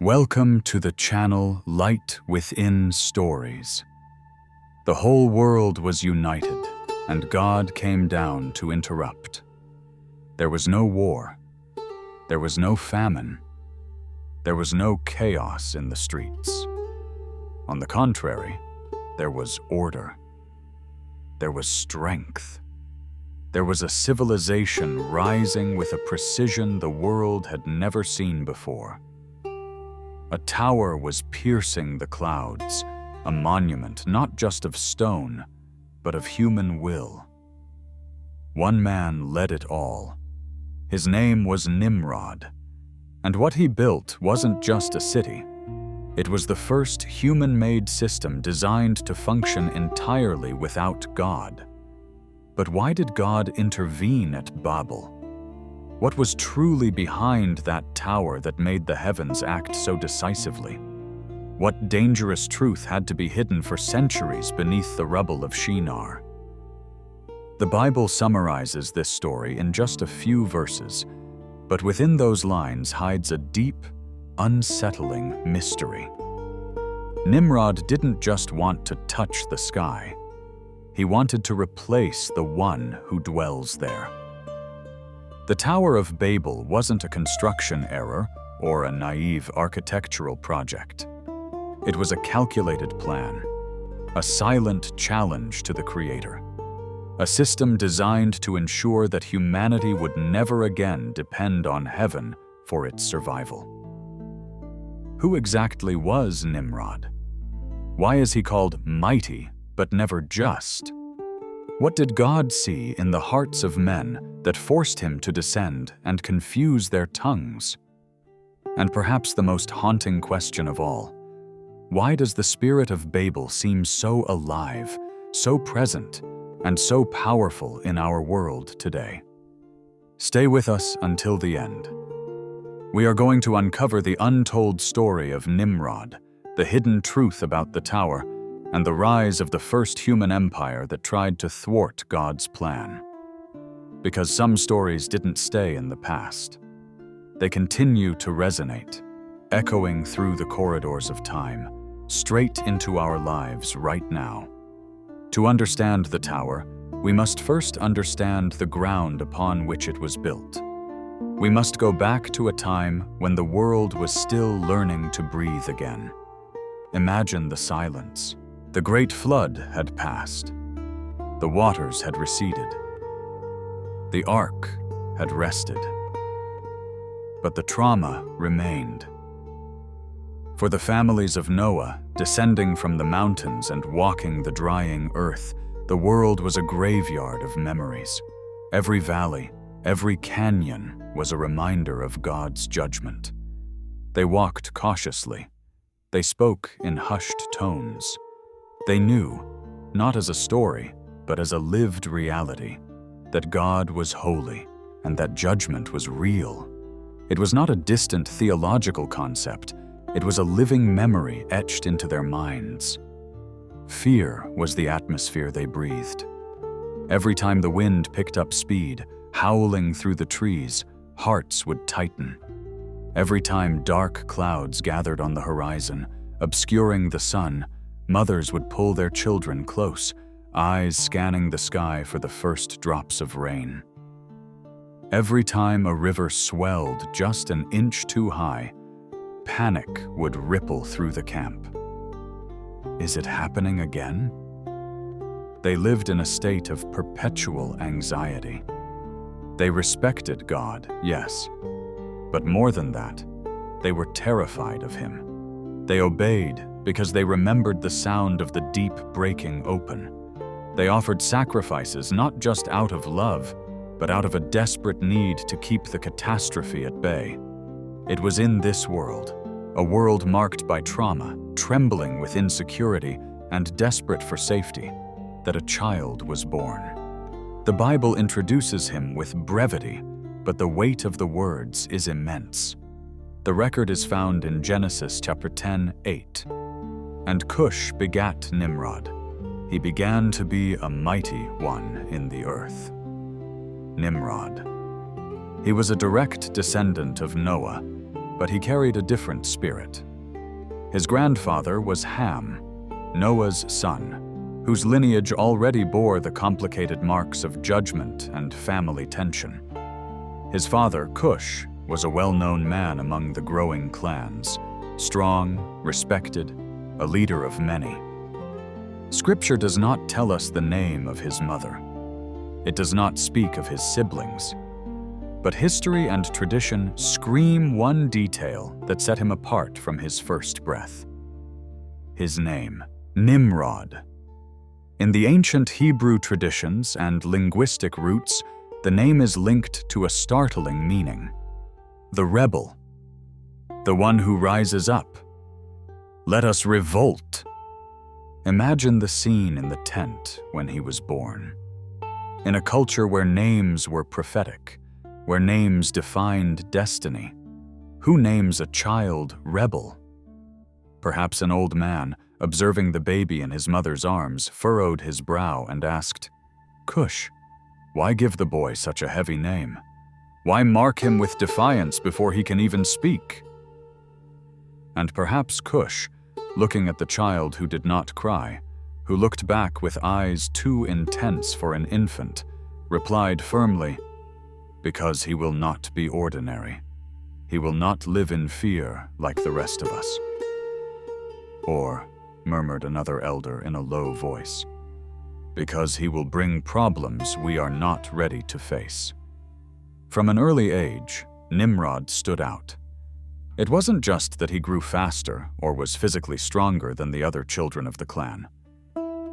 Welcome to the channel Light Within Stories. The whole world was united, and God came down to interrupt. There was no war. There was no famine. There was no chaos in the streets. On the contrary, there was order. There was strength. There was a civilization rising with a precision the world had never seen before. A tower was piercing the clouds, a monument not just of stone, but of human will. One man led it all. His name was Nimrod, and what he built wasn't just a city. It was the first human-made system designed to function entirely without God. But why did God intervene at Babel? What was truly behind that tower that made the heavens act so decisively? What dangerous truth had to be hidden for centuries beneath the rubble of Shinar? The Bible summarizes this story in just a few verses, but within those lines hides a deep, unsettling mystery. Nimrod didn't just want to touch the sky. He wanted to replace the one who dwells there. The Tower of Babel wasn't a construction error or a naive architectural project. It was a calculated plan, a silent challenge to the Creator, a system designed to ensure that humanity would never again depend on heaven for its survival. Who exactly was Nimrod? Why is he called mighty but never just? What did God see in the hearts of men that forced him to descend and confuse their tongues? And perhaps the most haunting question of all, why does the spirit of Babel seem so alive, so present, and so powerful in our world today? Stay with us until the end. We are going to uncover the untold story of Nimrod, the hidden truth about the tower, and the rise of the first human empire that tried to thwart God's plan. Because some stories didn't stay in the past. They continue to resonate, echoing through the corridors of time, straight into our lives right now. To understand the tower, we must first understand the ground upon which it was built. We must go back to a time when the world was still learning to breathe again. Imagine the silence. The great flood had passed. The waters had receded. The ark had rested. But the trauma remained. For the families of Noah, descending from the mountains and walking the drying earth, the world was a graveyard of memories. Every valley, every canyon was a reminder of God's judgment. They walked cautiously. They spoke in hushed tones. They knew, not as a story, but as a lived reality, that God was holy and that judgment was real. It was not a distant theological concept, it was a living memory etched into their minds. Fear was the atmosphere they breathed. Every time the wind picked up speed, howling through the trees, hearts would tighten. Every time dark clouds gathered on the horizon, obscuring the sun, mothers would pull their children close, eyes scanning the sky for the first drops of rain. Every time a river swelled just an inch too high, panic would ripple through the camp. Is it happening again? They lived in a state of perpetual anxiety. They respected God, yes, but more than that, they were terrified of Him. They obeyed because they remembered the sound of the deep breaking open. They offered sacrifices not just out of love, but out of a desperate need to keep the catastrophe at bay. It was in this world, a world marked by trauma, trembling with insecurity, and desperate for safety, that a child was born. The Bible introduces him with brevity, but the weight of the words is immense. The record is found in Genesis chapter 10:8. And Cush begat Nimrod. He began to be a mighty one in the earth. Nimrod. He was a direct descendant of Noah, but he carried a different spirit. His grandfather was Ham, Noah's son, whose lineage already bore the complicated marks of judgment and family tension. His father, Cush, was a well-known man among the growing clans, strong, respected, a leader of many. Scripture does not tell us the name of his mother. It does not speak of his siblings. But history and tradition scream one detail that set him apart from his first breath. His name, Nimrod. In the ancient Hebrew traditions and linguistic roots, the name is linked to a startling meaning. The rebel. The one who rises up. Let us revolt. Imagine the scene in the tent when he was born. In a culture where names were prophetic, where names defined destiny, who names a child rebel? Perhaps an old man, observing the baby in his mother's arms, furrowed his brow and asked, "Cush, why give the boy such a heavy name? Why mark him with defiance before he can even speak?" And perhaps Cush, looking at the child who did not cry, who looked back with eyes too intense for an infant, replied firmly, "Because he will not be ordinary. He will not live in fear like the rest of us." Or, murmured another elder in a low voice, "Because he will bring problems we are not ready to face." From an early age, Nimrod stood out. It wasn't just that he grew faster or was physically stronger than the other children of the clan.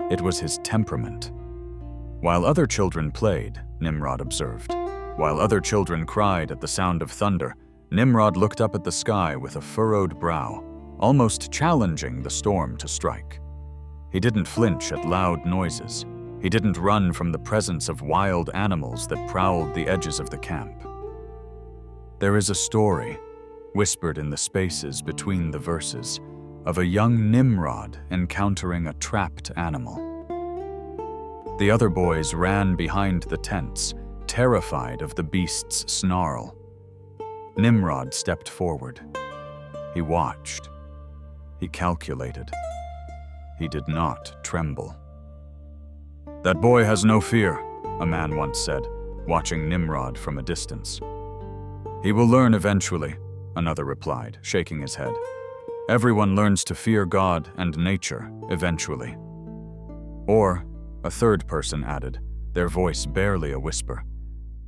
It was his temperament. While other children played, Nimrod observed. While other children cried at the sound of thunder, Nimrod looked up at the sky with a furrowed brow, almost challenging the storm to strike. He didn't flinch at loud noises. He didn't run from the presence of wild animals that prowled the edges of the camp. There is a story, whispered in the spaces between the verses, of a young Nimrod encountering a trapped animal. The other boys ran behind the tents, terrified of the beast's snarl. Nimrod stepped forward. He watched. He calculated. He did not tremble. "That boy has no fear," a man once said, watching Nimrod from a distance. "He will learn eventually," another replied, shaking his head. "Everyone learns to fear God and nature eventually." Or, a third person added, their voice barely a whisper,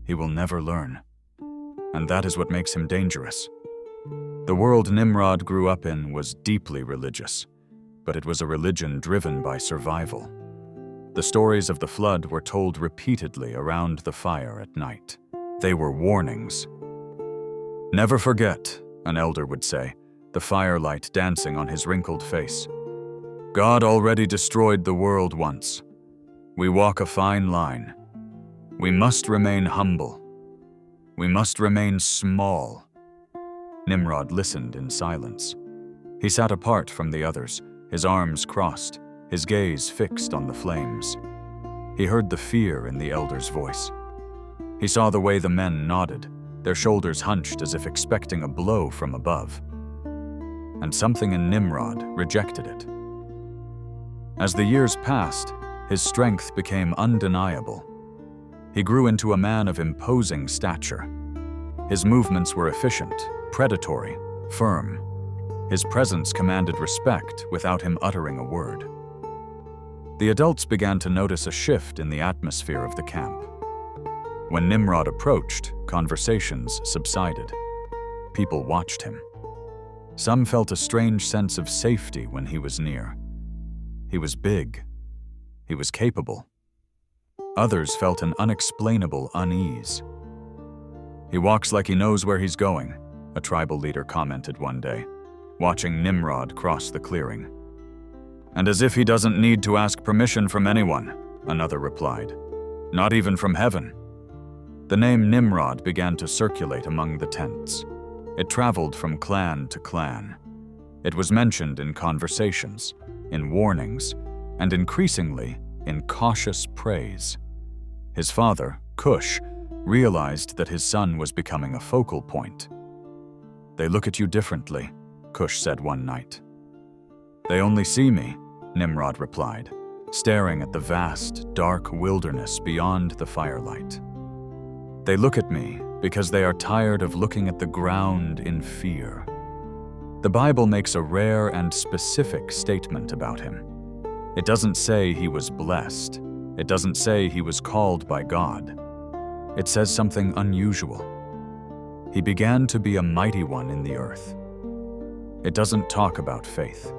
"He will never learn." And that is what makes him dangerous. The world Nimrod grew up in was deeply religious, but it was a religion driven by survival. The stories of the flood were told repeatedly around the fire at night. They were warnings. "Never forget," an elder would say, the firelight dancing on his wrinkled face. "God already destroyed the world once. We walk a fine line. We must remain humble. We must remain small." Nimrod listened in silence. He sat apart from the others, his arms crossed, his gaze fixed on the flames. He heard the fear in the elder's voice. He saw the way the men nodded, their shoulders hunched as if expecting a blow from above. And something in Nimrod rejected it. As the years passed, his strength became undeniable. He grew into a man of imposing stature. His movements were efficient, predatory, firm. His presence commanded respect without him uttering a word. The adults began to notice a shift in the atmosphere of the camp. When Nimrod approached, conversations subsided. People watched him. Some felt a strange sense of safety when he was near. He was big. He was capable. Others felt an unexplainable unease. "He walks like he knows where he's going," a tribal leader commented one day, watching Nimrod cross the clearing. "And as if he doesn't need to ask permission from anyone," another replied. "Not even from heaven." The name Nimrod began to circulate among the tents. It traveled from clan to clan. It was mentioned in conversations, in warnings, and increasingly in cautious praise. His father, Cush, realized that his son was becoming a focal point. "They look at you differently," Cush said one night. "They only see me," Nimrod replied, staring at the vast, dark wilderness beyond the firelight. "They look at me because they are tired of looking at the ground in fear." The Bible makes a rare and specific statement about him. It doesn't say he was blessed. It doesn't say he was called by God. It says something unusual. He began to be a mighty one in the earth. It doesn't talk about faith.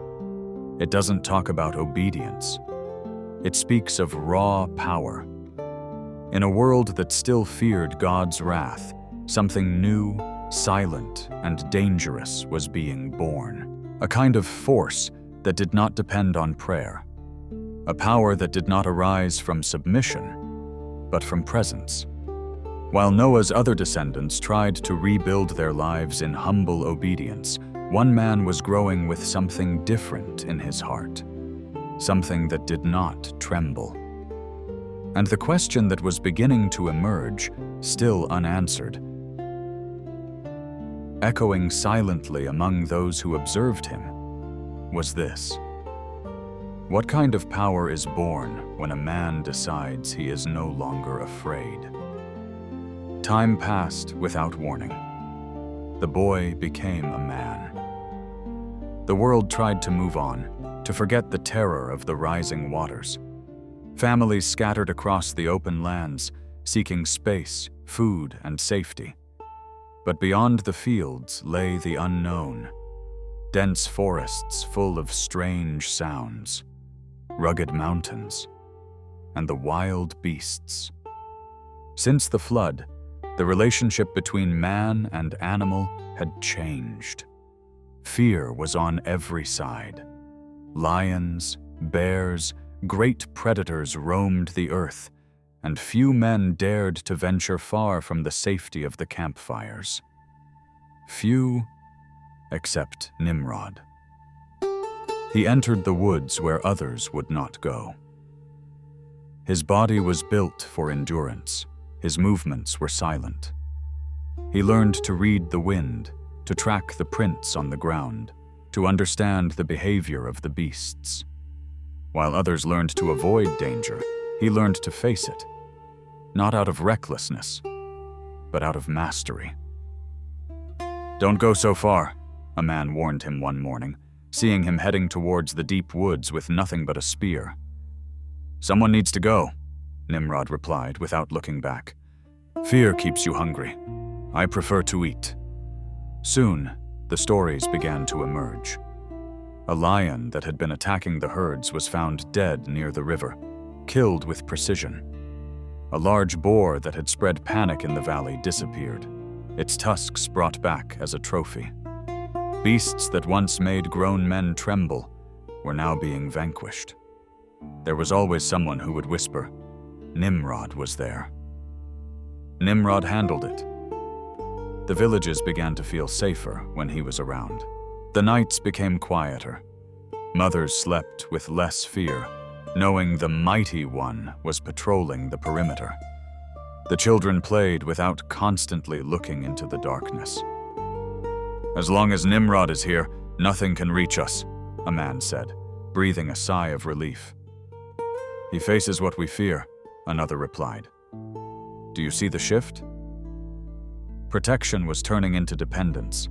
It doesn't talk about obedience. It speaks of raw power. In a world that still feared God's wrath, something new, silent, and dangerous was being born. A kind of force that did not depend on prayer. A power that did not arise from submission, but from presence. While Noah's other descendants tried to rebuild their lives in humble obedience, one man was growing with something different in his heart, something that did not tremble. And the question that was beginning to emerge, still unanswered, echoing silently among those who observed him, was this: what kind of power is born when a man decides he is no longer afraid? Time passed without warning. The boy became a man. The world tried to move on, to forget the terror of the rising waters. Families scattered across the open lands, seeking space, food, and safety. But beyond the fields lay the unknown. Dense forests full of strange sounds, rugged mountains, and the wild beasts. Since the flood, the relationship between man and animal had changed. Fear was on every side. Lions, bears, great predators roamed the earth, and few men dared to venture far from the safety of the campfires. Few, except Nimrod. He entered the woods where others would not go. His body was built for endurance. His movements were silent. He learned to read the wind, to track the prints on the ground, to understand the behavior of the beasts. While others learned to avoid danger, he learned to face it, not out of recklessness, but out of mastery. "Don't go so far," a man warned him one morning, seeing him heading towards the deep woods with nothing but a spear. "Someone needs to go," Nimrod replied without looking back. "Fear keeps you hungry. I prefer to eat." Soon, the stories began to emerge. A lion that had been attacking the herds was found dead near the river, killed with precision. A large boar that had spread panic in the valley disappeared, its tusks brought back as a trophy. Beasts that once made grown men tremble were now being vanquished. There was always someone who would whisper, "Nimrod was there." Nimrod handled it. The villages began to feel safer when he was around. The nights became quieter. Mothers slept with less fear, knowing the mighty one was patrolling the perimeter. The children played without constantly looking into the darkness. "As long as Nimrod is here, nothing can reach us," a man said, breathing a sigh of relief. "He faces what we fear," another replied. "Do you see the shift?" Protection was turning into dependence.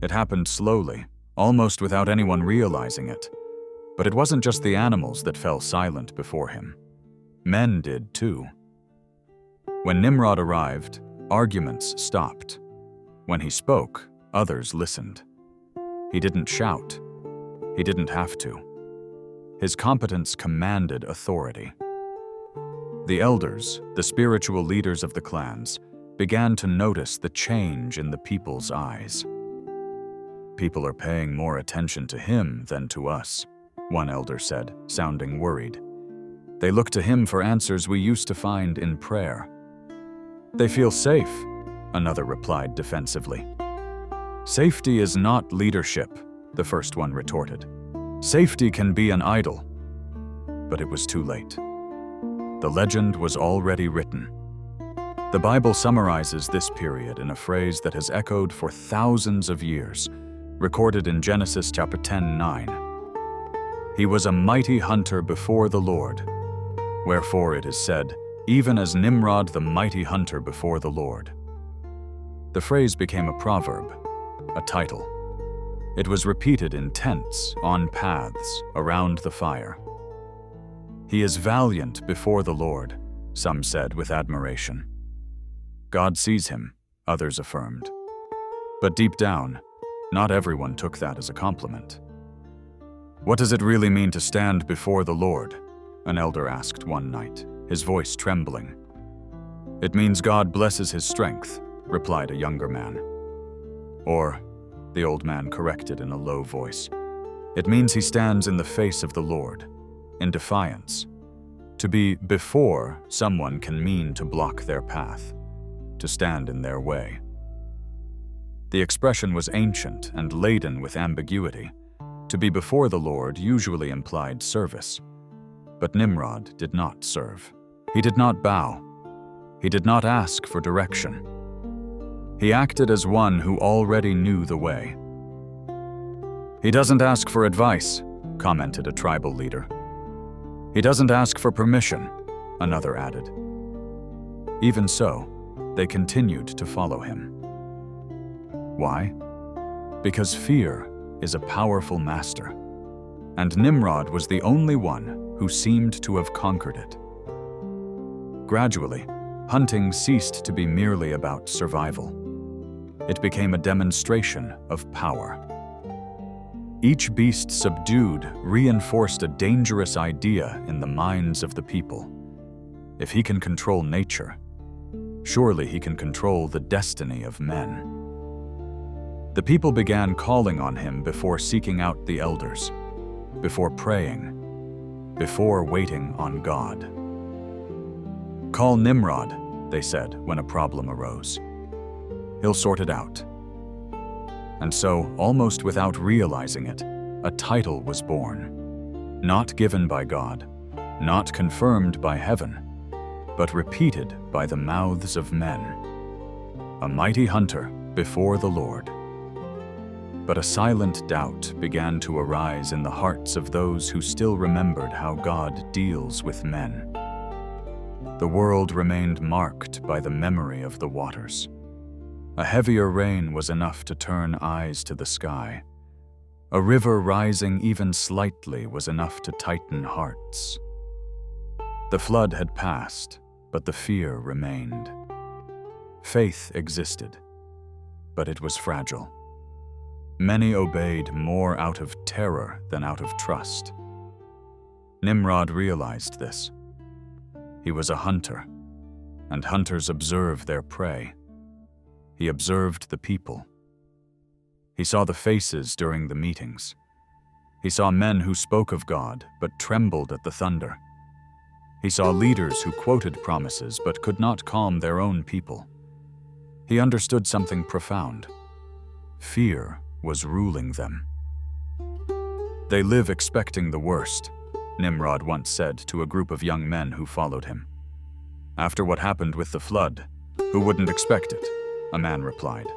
It happened slowly, almost without anyone realizing it. But it wasn't just the animals that fell silent before him. Men did too. When Nimrod arrived, arguments stopped. When he spoke, others listened. He didn't shout. He didn't have to. His competence commanded authority. The elders, the spiritual leaders of the clans, began to notice the change in the people's eyes. "People are paying more attention to him than to us," one elder said, sounding worried. "They look to him for answers we used to find in prayer." "They feel safe," another replied defensively. "Safety is not leadership," the first one retorted. "Safety can be an idol." But it was too late. The legend was already written. The Bible summarizes this period in a phrase that has echoed for thousands of years, recorded in Genesis chapter 10:9. He was a mighty hunter before the Lord. Wherefore it is said, even as Nimrod the mighty hunter before the Lord. The phrase became a proverb, a title. It was repeated in tents, on paths, around the fire. He is valiant before the Lord, some said with admiration. God sees him, others affirmed. But deep down, not everyone took that as a compliment. What does it really mean to stand before the Lord? An elder asked one night, his voice trembling. It means God blesses his strength, replied a younger man. Or, the old man corrected in a low voice, it means he stands in the face of the Lord, in defiance. To be before someone can mean to block their path, to stand in their way. The expression was ancient and laden with ambiguity. To be before the Lord usually implied service. But Nimrod did not serve. He did not bow. He did not ask for direction. He acted as one who already knew the way. He doesn't ask for advice, commented a tribal leader. He doesn't ask for permission, another added. Even so, they continued to follow him. Why? Because fear is a powerful master, and Nimrod was the only one who seemed to have conquered it. Gradually, hunting ceased to be merely about survival. It became a demonstration of power. Each beast subdued reinforced a dangerous idea in the minds of the people. If he can control nature, surely he can control the destiny of men. The people began calling on him before seeking out the elders, before praying, before waiting on God. Call Nimrod, they said when a problem arose. He'll sort it out. And so, almost without realizing it, a title was born, not given by God, not confirmed by heaven, but repeated by the mouths of men. A mighty hunter before the Lord. But a silent doubt began to arise in the hearts of those who still remembered how God deals with men. The world remained marked by the memory of the waters. A heavier rain was enough to turn eyes to the sky. A river rising even slightly was enough to tighten hearts. The flood had passed, but the fear remained. Faith existed, but it was fragile. Many obeyed more out of terror than out of trust. Nimrod realized this. He was a hunter, and hunters observe their prey. He observed the people. He saw the faces during the meetings. He saw men who spoke of God but trembled at the thunder. He saw leaders who quoted promises but could not calm their own people. He understood something profound. Fear was ruling them. They live expecting the worst, Nimrod once said to a group of young men who followed him. After what happened with the flood, who wouldn't expect it? A man replied.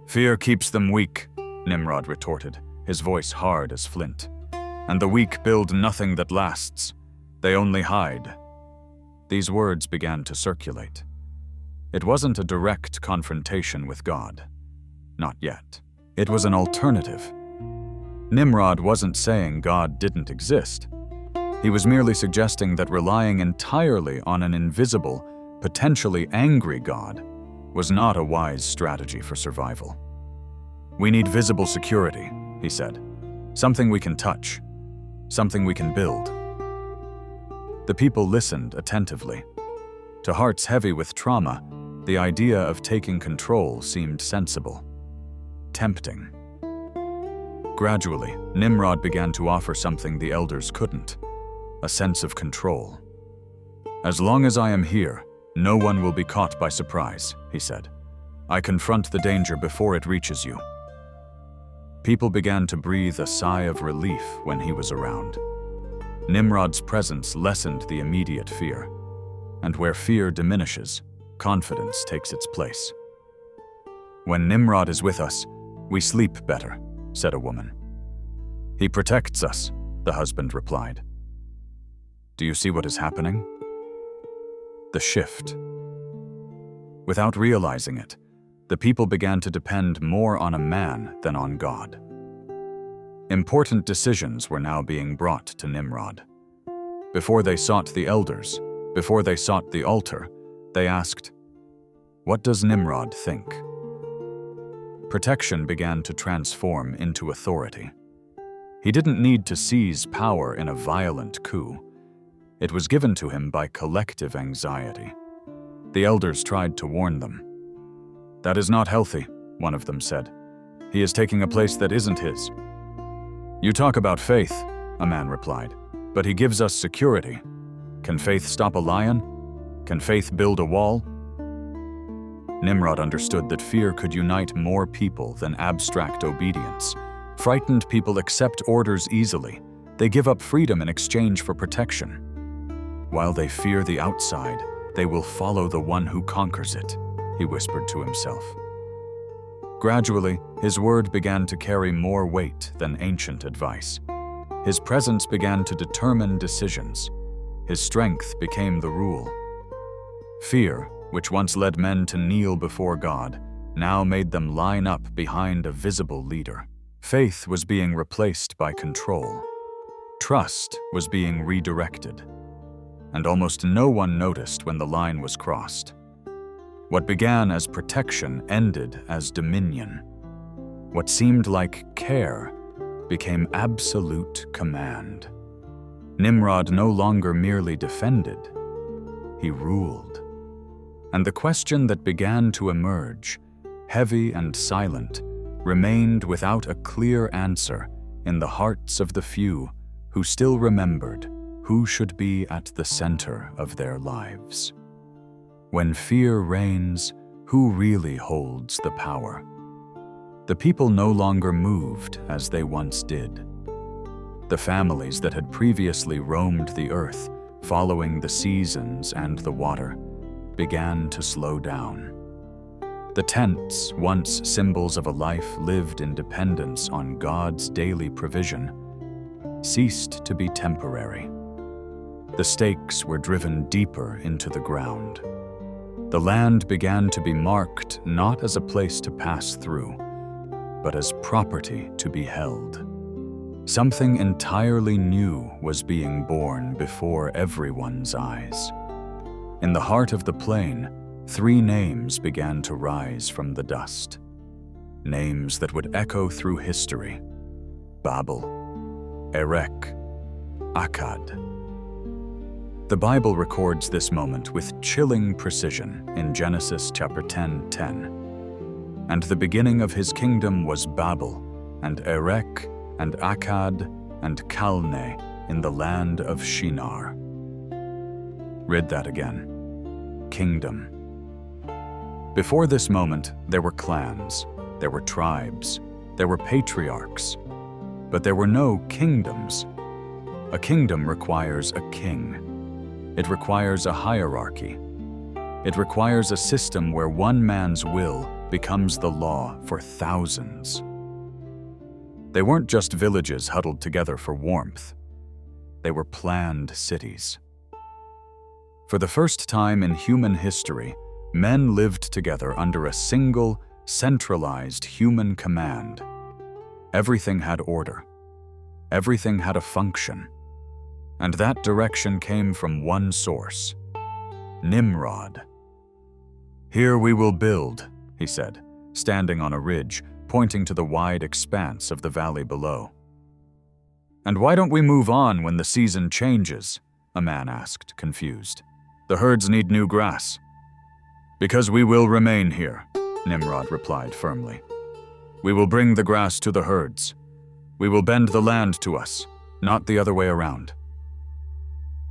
Fear keeps them weak, Nimrod retorted, his voice hard as flint. And the weak build nothing that lasts. They only hide. These words began to circulate. It wasn't a direct confrontation with God. Not yet. It was an alternative. Nimrod wasn't saying God didn't exist. He was merely suggesting that relying entirely on an invisible, potentially angry God was not a wise strategy for survival. We need visible security, he said. Something we can touch. Something we can build. The people listened attentively. To hearts heavy with trauma, the idea of taking control seemed sensible. Tempting. Gradually, Nimrod began to offer something the elders couldn't, a sense of control. As long as I am here, no one will be caught by surprise, he said. I confront the danger before it reaches you. People began to breathe a sigh of relief when he was around. Nimrod's presence lessened the immediate fear, and where fear diminishes, confidence takes its place. "When Nimrod is with us, we sleep better," said a woman. "He protects us," the husband replied. Do you see what is happening? The shift. Without realizing it, the people began to depend more on a man than on God. Important decisions were now being brought to Nimrod. Before they sought the elders, before they sought the altar, they asked, "What does Nimrod think?" Protection began to transform into authority. He didn't need to seize power in a violent coup. It was given to him by collective anxiety. The elders tried to warn them. "That is not healthy," one of them said. "He is taking a place that isn't his." "You talk about faith," a man replied, "but he gives us security. Can faith stop a lion? Can faith build a wall?" Nimrod understood that fear could unite more people than abstract obedience. Frightened people accept orders easily. They give up freedom in exchange for protection. While they fear the outside, they will follow the one who conquers it, he whispered to himself. Gradually, his word began to carry more weight than ancient advice. His presence began to determine decisions. His strength became the rule. Fear, which once led men to kneel before God, now made them line up behind a visible leader. Faith was being replaced by control. Trust was being redirected. And almost no one noticed when the line was crossed. What began as protection ended as dominion. What seemed like care became absolute command. Nimrod no longer merely defended, he ruled. And the question that began to emerge, heavy and silent, remained without a clear answer in the hearts of the few who still remembered who should be at the center of their lives. When fear reigns, who really holds the power? The people no longer moved as they once did. The families that had previously roamed the earth, following the seasons and the water, began to slow down. The tents, once symbols of a life lived in dependence on God's daily provision, ceased to be temporary. The stakes were driven deeper into the ground. The land began to be marked not as a place to pass through, but as property to be held. Something entirely new was being born before everyone's eyes. In the heart of the plain, 3 names began to rise from the dust. Names that would echo through history: Babel, Erech, Akkad. The Bible records this moment with chilling precision in Genesis chapter 10:10. And the beginning of his kingdom was Babel, and Erech, and Akkad, and Calneh in the land of Shinar. Read that again. Kingdom. Before this moment, there were clans, there were tribes, there were patriarchs, but there were no kingdoms. A kingdom requires a king. It requires a hierarchy. It requires a system where one man's will becomes the law for thousands. They weren't just villages huddled together for warmth. They were planned cities. For the first time in human history, men lived together under a single, centralized human command. Everything had order. Everything had a function. And that direction came from one source: Nimrod. "Here we will build," he said, standing on a ridge, pointing to the wide expanse of the valley below. "And why don't we move on when the season changes?" a man asked, confused. "The herds need new grass." "Because we will remain here," Nimrod replied firmly. "We will bring the grass to the herds. We will bend the land to us, not the other way around."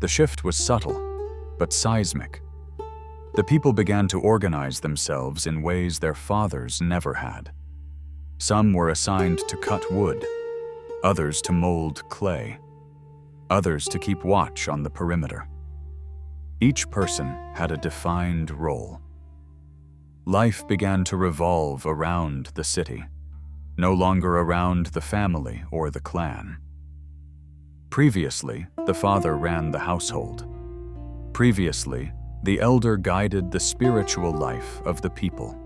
The shift was subtle, but seismic. The people began to organize themselves in ways their fathers never had. Some were assigned to cut wood, others to mold clay, others to keep watch on the perimeter. Each person had a defined role. Life began to revolve around the city, no longer around the family or the clan. Previously, the father ran the household. Previously, the elder guided the spiritual life of the people.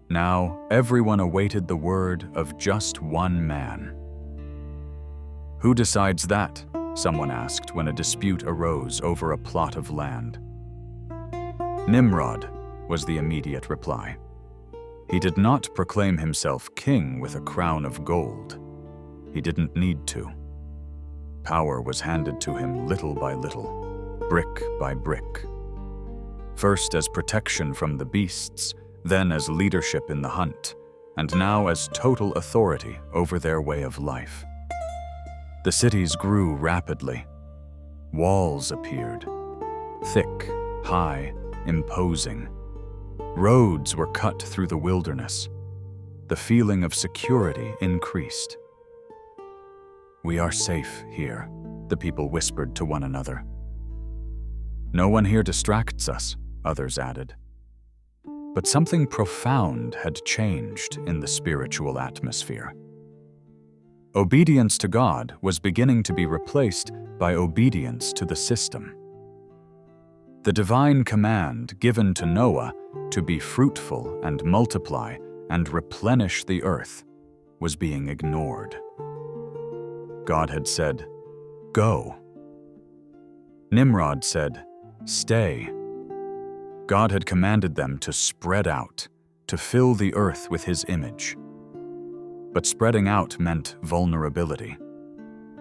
Now, everyone awaited the word of just one man. "Who decides that?" someone asked when a dispute arose over a plot of land. "Nimrod," was the immediate reply. He did not proclaim himself king with a crown of gold. He didn't need to. Power was handed to him little by little, brick by brick. First as protection from the beasts, then as leadership in the hunt, and now as total authority over their way of life. The cities grew rapidly. Walls appeared, thick, high, imposing. Roads were cut through the wilderness. The feeling of security increased. "We are safe here," the people whispered to one another. "No one here distracts us," others added. But something profound had changed in the spiritual atmosphere. Obedience to God was beginning to be replaced by obedience to the system. The divine command given to Noah to be fruitful and multiply and replenish the earth was being ignored. God had said, "Go." Nimrod said, "Stay." God had commanded them to spread out, to fill the earth with His image. But spreading out meant vulnerability.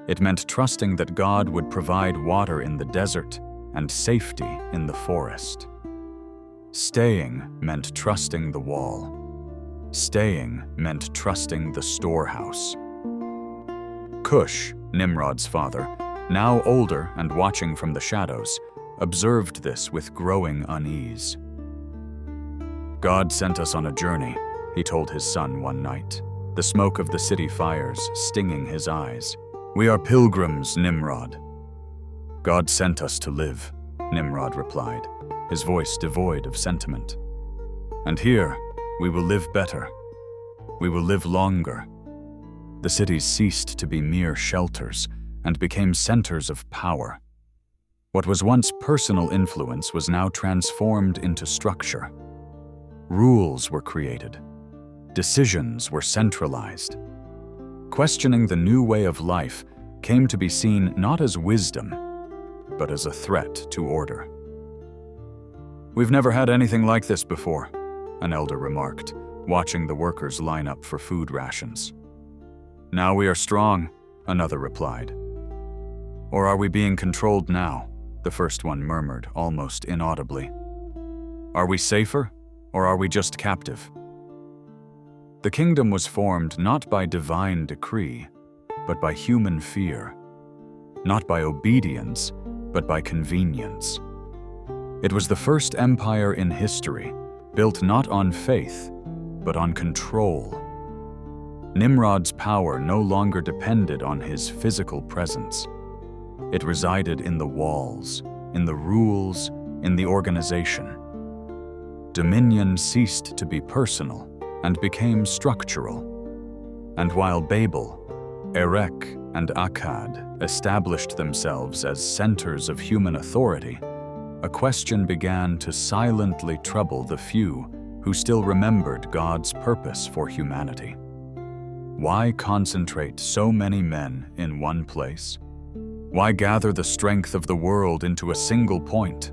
It meant trusting that God would provide water in the desert and safety in the forest. Staying meant trusting the wall. Staying meant trusting the storehouse. Cush, Nimrod's father, now older and watching from the shadows, observed this with growing unease. "God sent us on a journey," he told his son one night, the smoke of the city fires stinging his eyes. "We are pilgrims, Nimrod." "God sent us to live," Nimrod replied, his voice devoid of sentiment. "And here, we will live better. We will live longer." The cities ceased to be mere shelters and became centers of power. What was once personal influence was now transformed into structure. Rules were created. Decisions were centralized. Questioning the new way of life came to be seen not as wisdom, but as a threat to order. "We've never had anything like this before," an elder remarked, watching the workers line up for food rations. "Now we are strong," another replied. "Or are we being controlled now?" the first one murmured, almost inaudibly. "Are we safer, or are we just captive?" The kingdom was formed not by divine decree, but by human fear. Not by obedience, but by convenience. It was the first empire in history, built not on faith, but on control. Nimrod's power no longer depended on his physical presence. It resided in the walls, in the rules, in the organization. Dominion ceased to be personal and became structural. And while Babel, Erech, and Akkad established themselves as centers of human authority, a question began to silently trouble the few who still remembered God's purpose for humanity. Why concentrate so many men in one place? Why gather the strength of the world into a single point?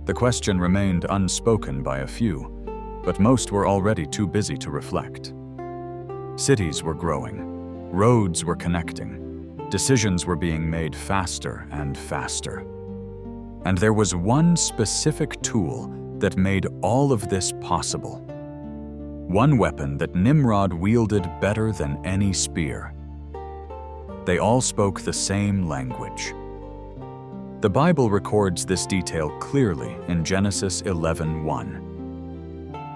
The question remained unspoken by a few, but most were already too busy to reflect. Cities were growing, roads were connecting, decisions were being made faster and faster. And there was one specific tool that made all of this possible. One weapon that Nimrod wielded better than any spear. They all spoke the same language. The Bible records this detail clearly in Genesis 11:1.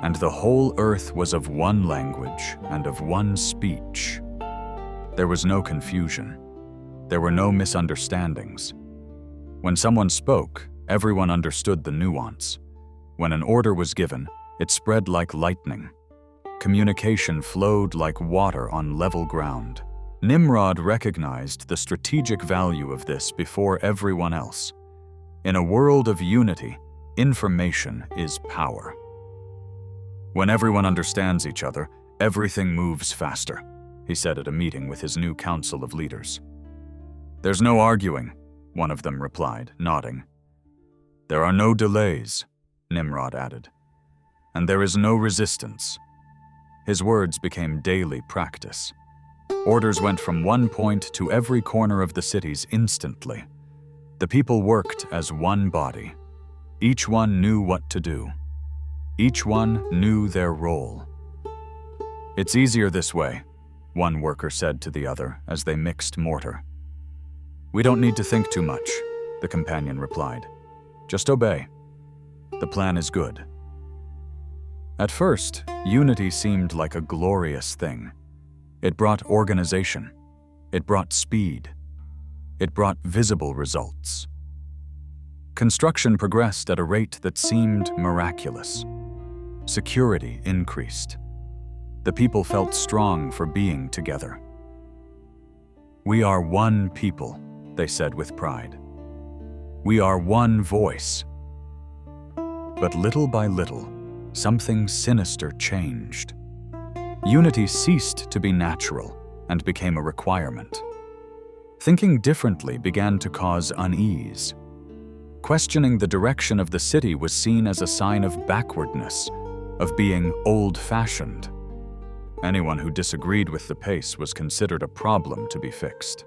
"And the whole earth was of one language and of one speech." There was no confusion. There were no misunderstandings. When someone spoke, everyone understood the nuance. When an order was given, it spread like lightning. Communication flowed like water on level ground. Nimrod recognized the strategic value of this before everyone else. In a world of unity, information is power. When everyone understands each other, everything moves faster, he said at a meeting with his new council of leaders. There's no arguing, one of them replied, nodding. There are no delays, Nimrod added. And there is no resistance. His words became daily practice. Orders went from one point to every corner of the cities instantly. The people worked as one body. Each one knew what to do. Each one knew their role. It's easier this way, one worker said to the other as they mixed mortar. We don't need to think too much, the companion replied. Just obey. The plan is good. At first, unity seemed like a glorious thing. It brought organization. It brought speed. It brought visible results. Construction progressed at a rate that seemed miraculous. Security increased. The people felt strong for being together. We are one people, they said with pride. We are one voice. But little by little, something sinister changed. Unity ceased to be natural and became a requirement. Thinking differently began to cause unease. Questioning the direction of the city was seen as a sign of backwardness, of being old-fashioned. Anyone who disagreed with the pace was considered a problem to be fixed.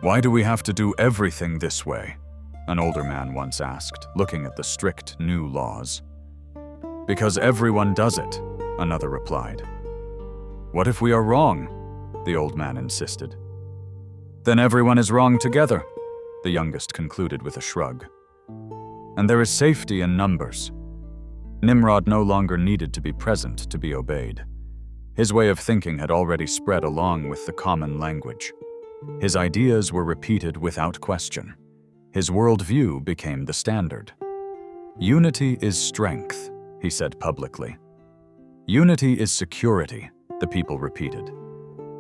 Why do we have to do everything this way? An older man once asked, looking at the strict new laws. Because everyone does it, another replied. What if we are wrong? The old man insisted. Then everyone is wrong together, the youngest concluded with a shrug. And there is safety in numbers. Nimrod no longer needed to be present to be obeyed. His way of thinking had already spread along with the common language. His ideas were repeated without question. His worldview became the standard. Unity is strength, he said publicly. Unity is security, the people repeated.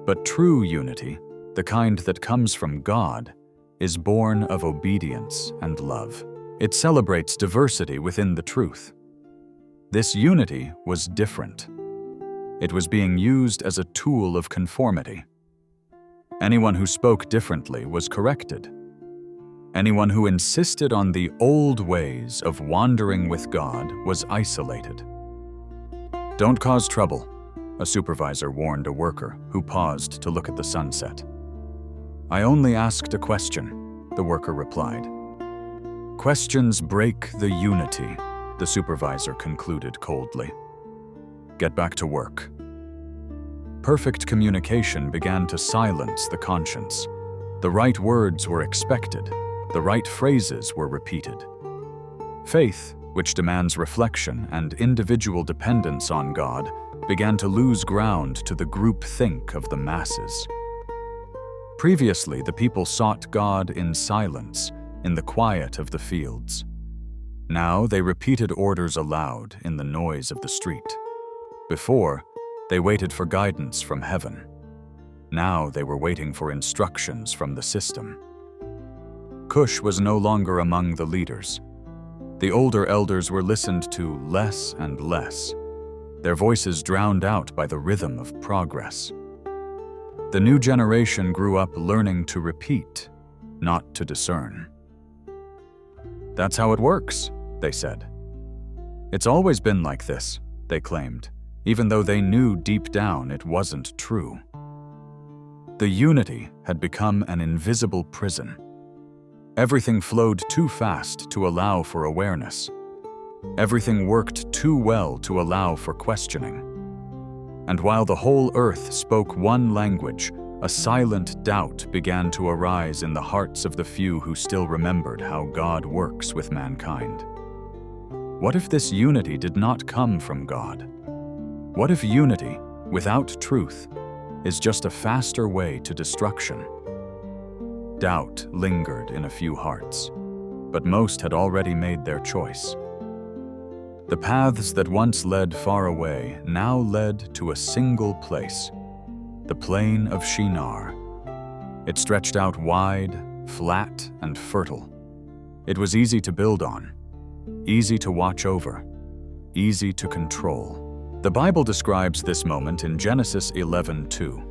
But true unity, the kind that comes from God, is born of obedience and love. It celebrates diversity within the truth. This unity was different. It was being used as a tool of conformity. Anyone who spoke differently was corrected. Anyone who insisted on the old ways of wandering with God was isolated. Don't cause trouble, a supervisor warned a worker who paused to look at the sunset. I only asked a question, the worker replied. Questions break the unity, the supervisor concluded coldly. Get back to work. Perfect communication began to silence the conscience. The right words were expected. The right phrases were repeated. Faith, which demands reflection and individual dependence on God, began to lose ground to the groupthink of the masses. Previously, the people sought God in silence, in the quiet of the fields. Now they repeated orders aloud in the noise of the street. Before, they waited for guidance from heaven. Now they were waiting for instructions from the system. Cush was no longer among the leaders. The older elders were listened to less and less, their voices drowned out by the rhythm of progress. The new generation grew up learning to repeat, not to discern. That's how it works, they said. It's always been like this, they claimed, even though they knew deep down it wasn't true. The unity had become an invisible prison. Everything flowed too fast to allow for awareness. Everything worked too well to allow for questioning. And while the whole earth spoke one language, a silent doubt began to arise in the hearts of the few who still remembered how God works with mankind. What if this unity did not come from God? What if unity, without truth, is just a faster way to destruction? Doubt lingered in a few hearts, but most had already made their choice. The paths that once led far away now led to a single place, the plain of Shinar. It stretched out wide, flat, and fertile. It was easy to build on, easy to watch over, easy to control. The Bible describes this moment in Genesis 11:2.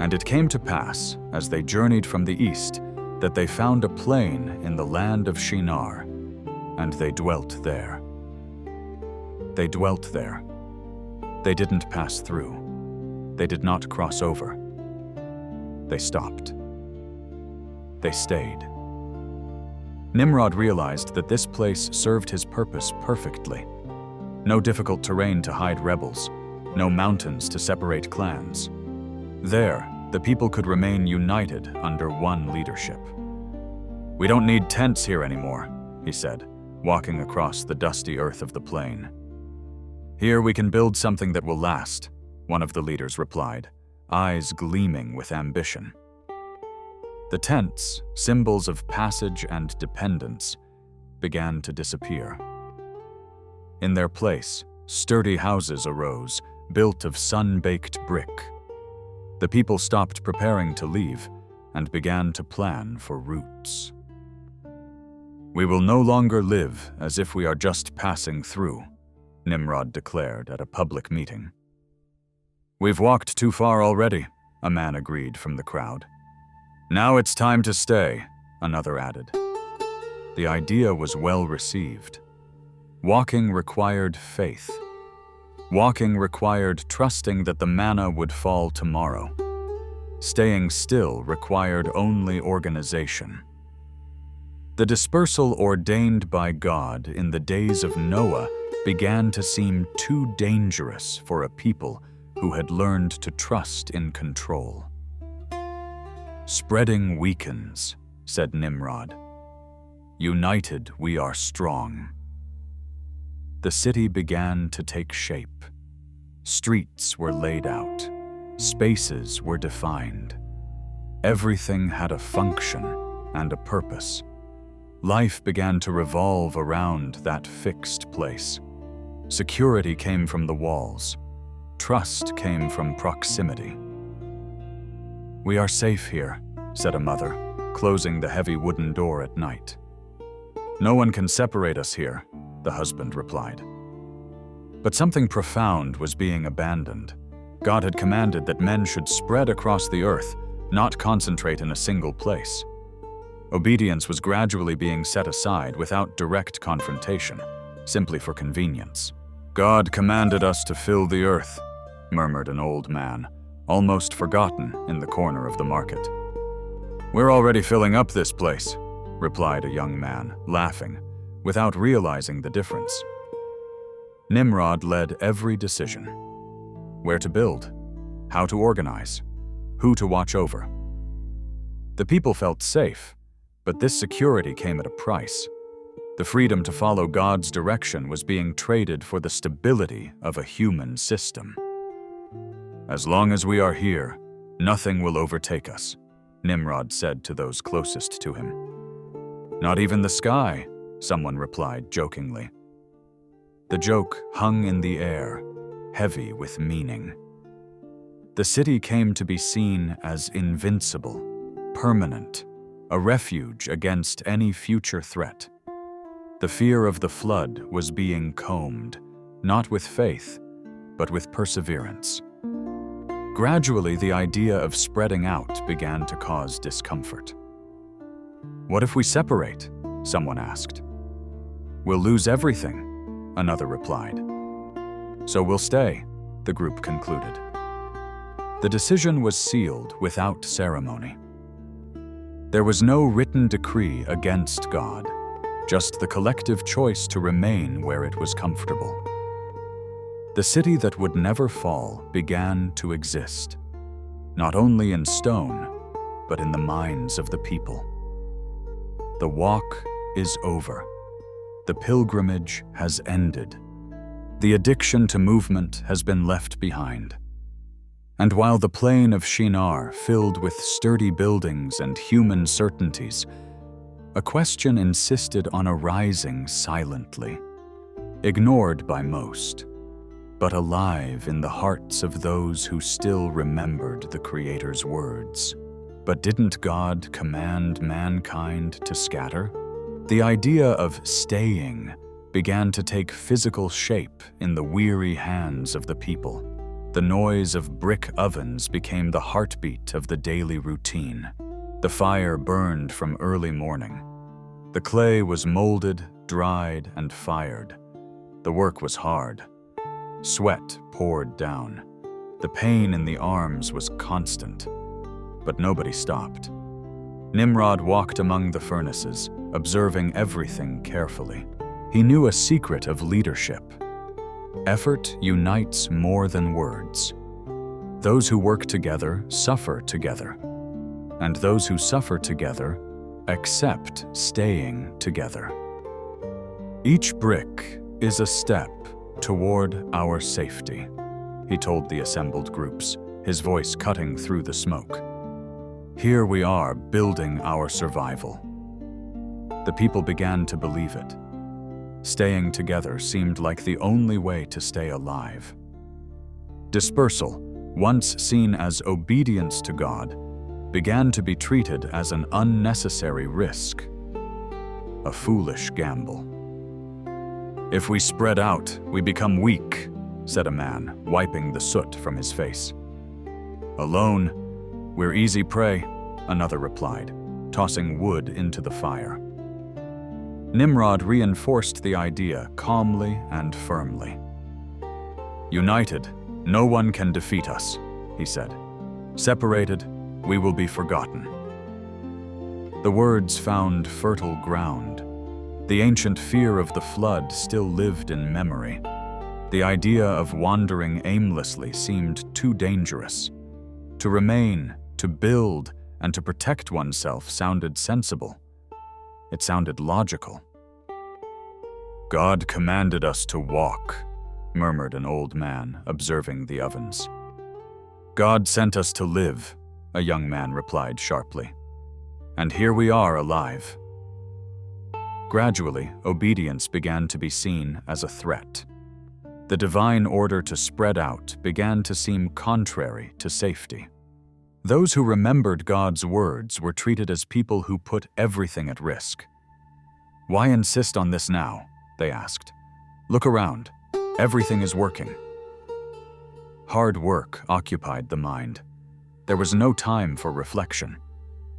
And it came to pass, as they journeyed from the east, that they found a plain in the land of Shinar, and they dwelt there. They dwelt there. They didn't pass through. They did not cross over. They stopped. They stayed. Nimrod realized that this place served his purpose perfectly. No difficult terrain to hide rebels, no mountains to separate clans. There, the people could remain united under one leadership. "We don't need tents here anymore," he said, walking across the dusty earth of the plain. "Here we can build something that will last," one of the leaders replied, eyes gleaming with ambition. The tents, symbols of passage and dependence, began to disappear. In their place, sturdy houses arose, built of sun-baked brick. The people stopped preparing to leave and began to plan for roots. "We will no longer live as if we are just passing through," Nimrod declared at a public meeting. "We've walked too far already," a man agreed from the crowd. "Now it's time to stay," another added. The idea was well received. Walking required faith. Walking required trusting that the manna would fall tomorrow. Staying still required only organization. The dispersal ordained by God in the days of Noah began to seem too dangerous for a people who had learned to trust in control. "Spreading weakens," said Nimrod. "United we are strong." The city began to take shape. Streets were laid out. Spaces were defined. Everything had a function and a purpose. Life began to revolve around that fixed place. Security came from the walls. Trust came from proximity. "We are safe here," said a mother, closing the heavy wooden door at night. "No one can separate us here," the husband replied. But something profound was being abandoned. God had commanded that men should spread across the earth, not concentrate in a single place. Obedience was gradually being set aside without direct confrontation, simply for convenience. "God commanded us to fill the earth," murmured an old man, almost forgotten in the corner of the market. "We're already filling up this place," replied a young man, laughing, without realizing the difference. Nimrod led every decision. Where to build, how to organize, who to watch over. The people felt safe, but this security came at a price. The freedom to follow God's direction was being traded for the stability of a human system. "As long as we are here, nothing will overtake us," Nimrod said to those closest to him. "Not even the sky," someone replied jokingly. The joke hung in the air, heavy with meaning. The city came to be seen as invincible, permanent, a refuge against any future threat. The fear of the flood was being combed, not with faith, but with perseverance. Gradually, the idea of spreading out began to cause discomfort. "What if we separate?" someone asked. "We'll lose everything," another replied. "So we'll stay," the group concluded. The decision was sealed without ceremony. There was no written decree against God, just the collective choice to remain where it was comfortable. The city that would never fall began to exist, not only in stone, but in the minds of the people. The walk is over. The pilgrimage has ended. The addiction to movement has been left behind. And while the plain of Shinar filled with sturdy buildings and human certainties, a question insisted on arising silently. ignored by most, but alive in the hearts of those who still remembered the Creator's words. But didn't God command mankind to scatter? The idea of staying began to take physical shape in the weary hands of the people. The noise of brick ovens became the heartbeat of the daily routine. The fire burned from early morning. The clay was molded, dried, and fired. The work was hard. Sweat poured down. The pain in the arms was constant. But nobody stopped. Nimrod walked among the furnaces, observing everything carefully. He knew a secret of leadership. Effort unites more than words. Those who work together suffer together. And those who suffer together accept staying together. Each brick is a step toward our safety, he told the assembled groups, his voice cutting through the smoke. Here we are building our survival. The people began to believe it. Staying together seemed like the only way to stay alive. Dispersal, once seen as obedience to God, began to be treated as an unnecessary risk, a foolish gamble. If we spread out, we become weak, said a man, wiping the soot from his face. Alone, we're easy prey, another replied, tossing wood into the fire. Nimrod reinforced the idea calmly and firmly. United, no one can defeat us, he said. Separated, we will be forgotten. The words found fertile ground. The ancient fear of the flood still lived in memory. The idea of wandering aimlessly seemed too dangerous. To remain, to build, and to protect oneself sounded sensible. It sounded logical. God commanded us to walk, murmured an old man, observing the ovens. God sent us to live, a young man replied sharply. And here we are alive. Gradually, obedience began to be seen as a threat. The divine order to spread out began to seem contrary to safety. Those who remembered God's words were treated as people who put everything at risk. Why insist on this now? They asked. Look around. Everything is working. Hard work occupied the mind. There was no time for reflection.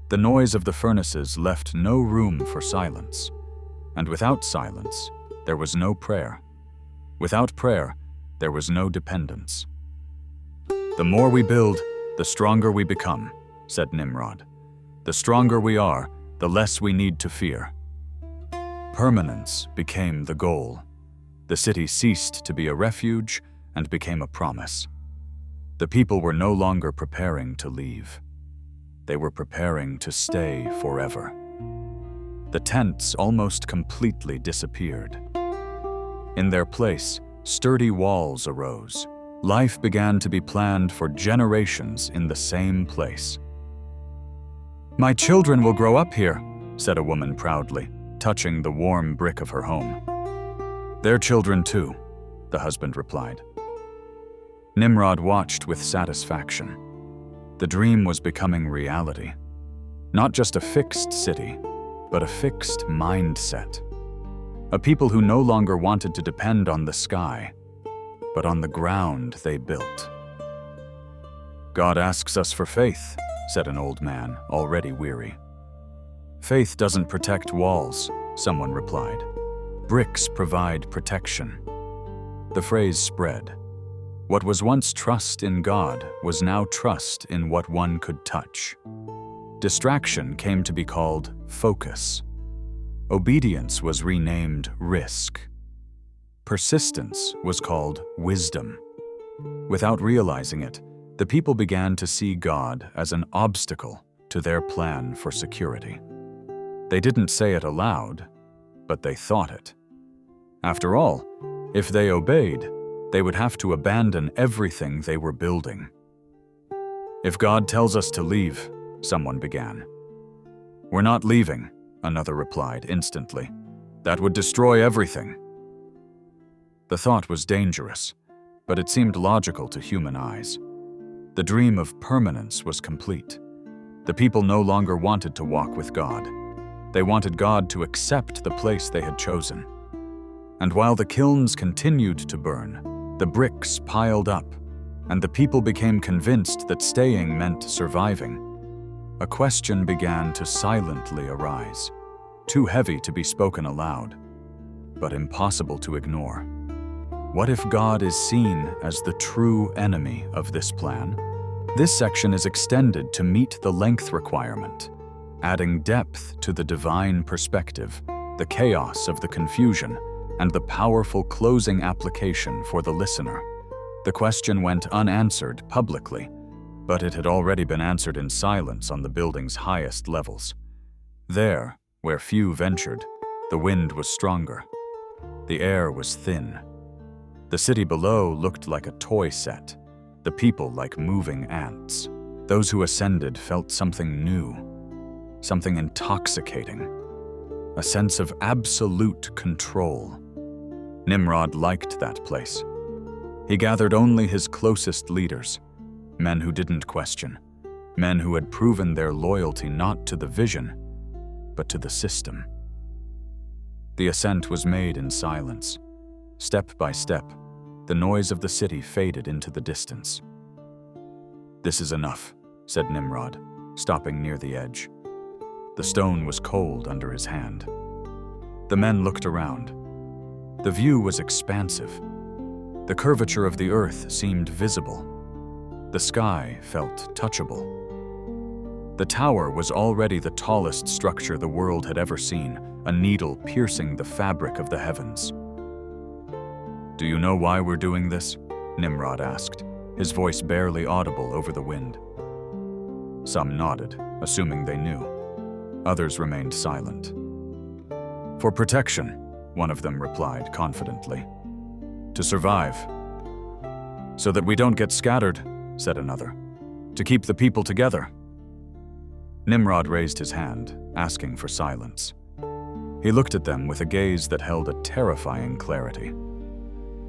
The noise of the furnaces left no room for silence. And without silence, there was no prayer. Without prayer, there was no dependence. The more we build, the stronger we become, said Nimrod. The stronger we are, the less we need to fear. Permanence became the goal. The city ceased to be a refuge and became a promise. The people were no longer preparing to leave. They were preparing to stay forever. The tents almost completely disappeared. In their place, sturdy walls arose. Life began to be planned for generations in the same place. My children will grow up here, said a woman proudly, touching the warm brick of her home. Their children too, the husband replied. Nimrod watched with satisfaction. The dream was becoming reality. Not just a fixed city, but a fixed mindset. A people who no longer wanted to depend on the sky, but on the ground they built. God asks us for faith, said an old man, already weary. Faith doesn't protect walls, someone replied. Bricks provide protection. The phrase spread. What was once trust in God was now trust in what one could touch. Distraction came to be called focus. Obedience was renamed risk. Persistence was called wisdom. Without realizing it, the people began to see God as an obstacle to their plan for security. They didn't say it aloud, but they thought it. After all, if they obeyed, they would have to abandon everything they were building. If God tells us to leave, someone began. We're not leaving, another replied instantly. That would destroy everything. The thought was dangerous, but it seemed logical to human eyes. The dream of permanence was complete. The people no longer wanted to walk with God. They wanted God to accept the place they had chosen. And while the kilns continued to burn, the bricks piled up, and the people became convinced that staying meant surviving, a question began to silently arise, too heavy to be spoken aloud, but impossible to ignore. What if God is seen as the true enemy of this plan? This section is extended to meet the length requirement, adding depth to the divine perspective, the chaos of the confusion, and the powerful closing application for the listener. The question went unanswered publicly, but it had already been answered in silence on the building's highest levels. There, where few ventured, the wind was stronger. The air was thin. The city below looked like a toy set, the people like moving ants. Those who ascended felt something new, something intoxicating, a sense of absolute control. Nimrod liked that place. He gathered only his closest leaders, men who didn't question, men who had proven their loyalty not to the vision, but to the system. The ascent was made in silence. Step by step, the noise of the city faded into the distance. "This is enough," said Nimrod, stopping near the edge. The stone was cold under his hand. The men looked around. The view was expansive. The curvature of the earth seemed visible. The sky felt touchable. The tower was already the tallest structure the world had ever seen, a needle piercing the fabric of the heavens. "Do you know why we're doing this?" Nimrod asked, his voice barely audible over the wind. Some nodded, assuming they knew. Others remained silent. "For protection," one of them replied confidently. "To survive." "So that we don't get scattered," said another. "To keep the people together." Nimrod raised his hand, asking for silence. He looked at them with a gaze that held a terrifying clarity.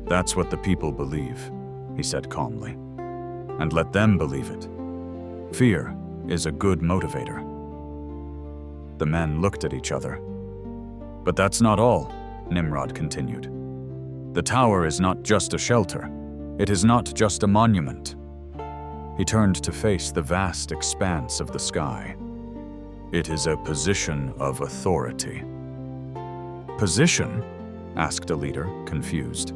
"That's what the people believe," he said calmly. "And let them believe it. Fear is a good motivator." The men looked at each other. "But that's not all," Nimrod continued. "The tower is not just a shelter. It is not just a monument." He turned to face the vast expanse of the sky. "It is a position of authority." "Position?" asked a leader, confused.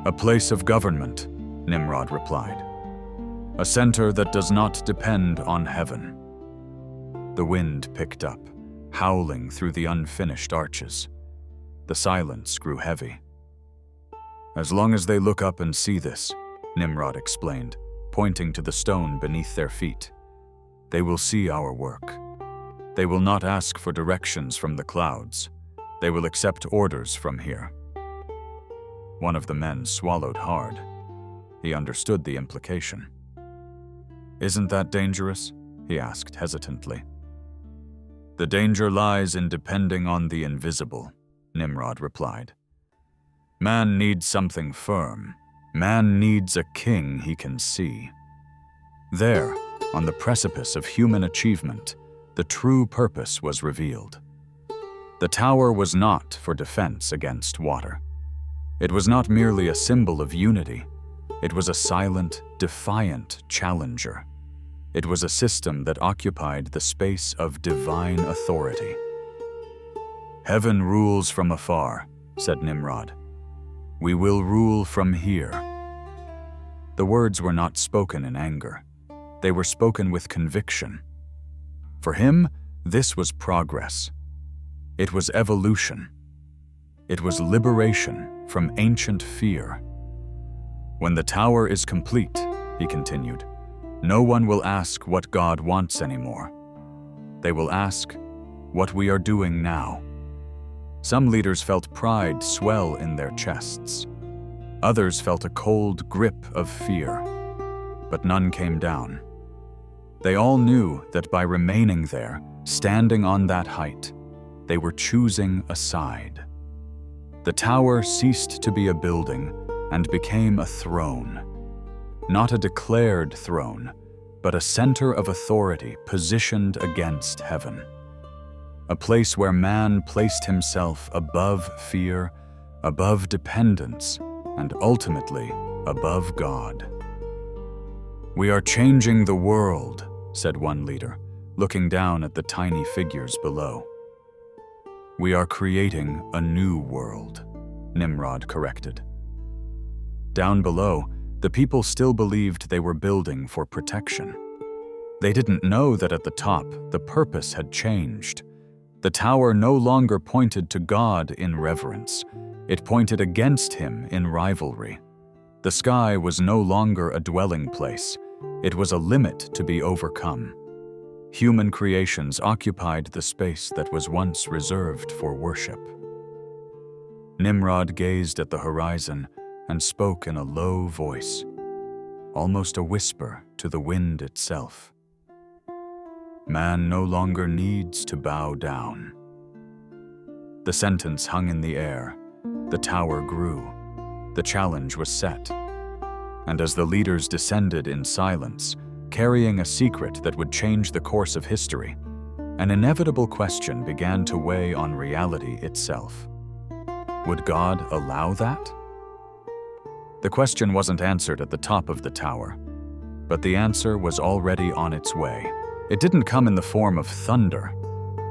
"A place of government," Nimrod replied. "A center that does not depend on heaven." The wind picked up, howling through the unfinished arches. The silence grew heavy. "As long as they look up and see this," Nimrod explained, pointing to the stone beneath their feet, "they will see our work. They will not ask for directions from the clouds. They will accept orders from here." One of the men swallowed hard. He understood the implication. "Isn't that dangerous?" he asked hesitantly. "The danger lies in depending on the invisible," Nimrod replied. "Man needs something firm. Man needs a king he can see." There, on the precipice of human achievement, the true purpose was revealed. The tower was not for defense against water. It was not merely a symbol of unity. It was a silent, defiant challenger. It was a system that occupied the space of divine authority. "Heaven rules from afar," said Nimrod. "We will rule from here." The words were not spoken in anger. They were spoken with conviction. For him, this was progress. It was evolution. It was liberation from ancient fear. "When the tower is complete," he continued, "no one will ask what God wants anymore. They will ask what we are doing now." Some leaders felt pride swell in their chests. Others felt a cold grip of fear, but none came down. They all knew that by remaining there, standing on that height, they were choosing a side. The tower ceased to be a building and became a throne. Not a declared throne, but a center of authority positioned against heaven. A place where man placed himself above fear, above dependence, and ultimately above God. "We are changing the world," said one leader, looking down at the tiny figures below. "We are creating a new world," Nimrod corrected. Down below, the people still believed they were building for protection. They didn't know that at the top, the purpose had changed. The tower no longer pointed to God in reverence. It pointed against him in rivalry. The sky was no longer a dwelling place. It was a limit to be overcome. Human creations occupied the space that was once reserved for worship. Nimrod gazed at the horizon and spoke in a low voice, almost a whisper to the wind itself. "Man no longer needs to bow down." The sentence hung in the air. The tower grew. The challenge was set. And as the leaders descended in silence, carrying a secret that would change the course of history, an inevitable question began to weigh on reality itself. Would God allow that? The question wasn't answered at the top of the tower, but the answer was already on its way. It didn't come in the form of thunder.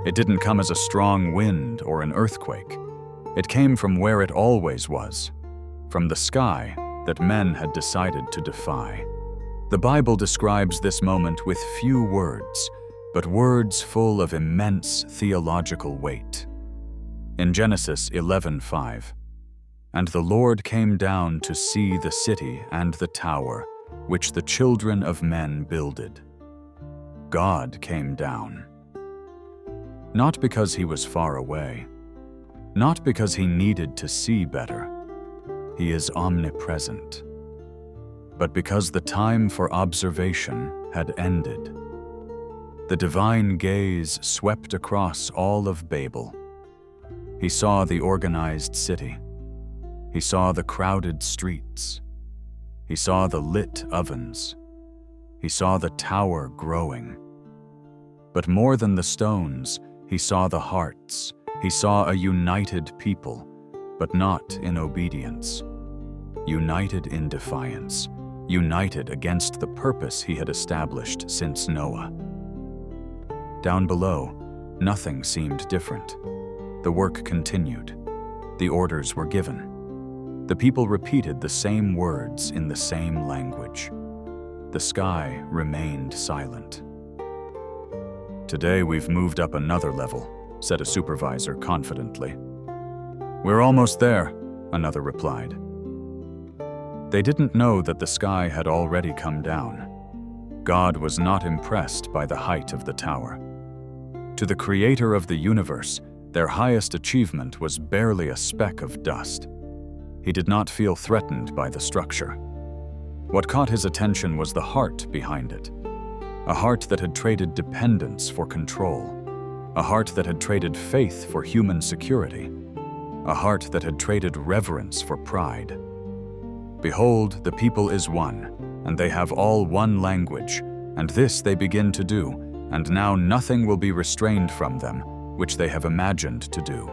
It didn't come as a strong wind or an earthquake. It came from where it always was, from the sky that men had decided to defy. The Bible describes this moment with few words, but words full of immense theological weight. In Genesis 11:5, "And the Lord came down to see the city and the tower, which the children of men builded." God came down. Not because he was far away, not because he needed to see better. He is omnipresent. But because the time for observation had ended. The divine gaze swept across all of Babel. He saw the organized city. He saw the crowded streets. He saw the lit ovens. He saw the tower growing. But more than the stones, he saw the hearts. He saw a united people, but not in obedience. United in defiance. United against the purpose he had established since Noah. Down below, nothing seemed different. The work continued. The orders were given. The people repeated the same words in the same language. The sky remained silent. "Today we've moved up another level," said a supervisor confidently. "We're almost there," another replied. They didn't know that the sky had already come down. God was not impressed by the height of the tower. To the creator of the universe, their highest achievement was barely a speck of dust. He did not feel threatened by the structure. What caught his attention was the heart behind it. A heart that had traded dependence for control. A heart that had traded faith for human security. A heart that had traded reverence for pride. "Behold, the people is one, and they have all one language, and this they begin to do, and now nothing will be restrained from them, which they have imagined to do."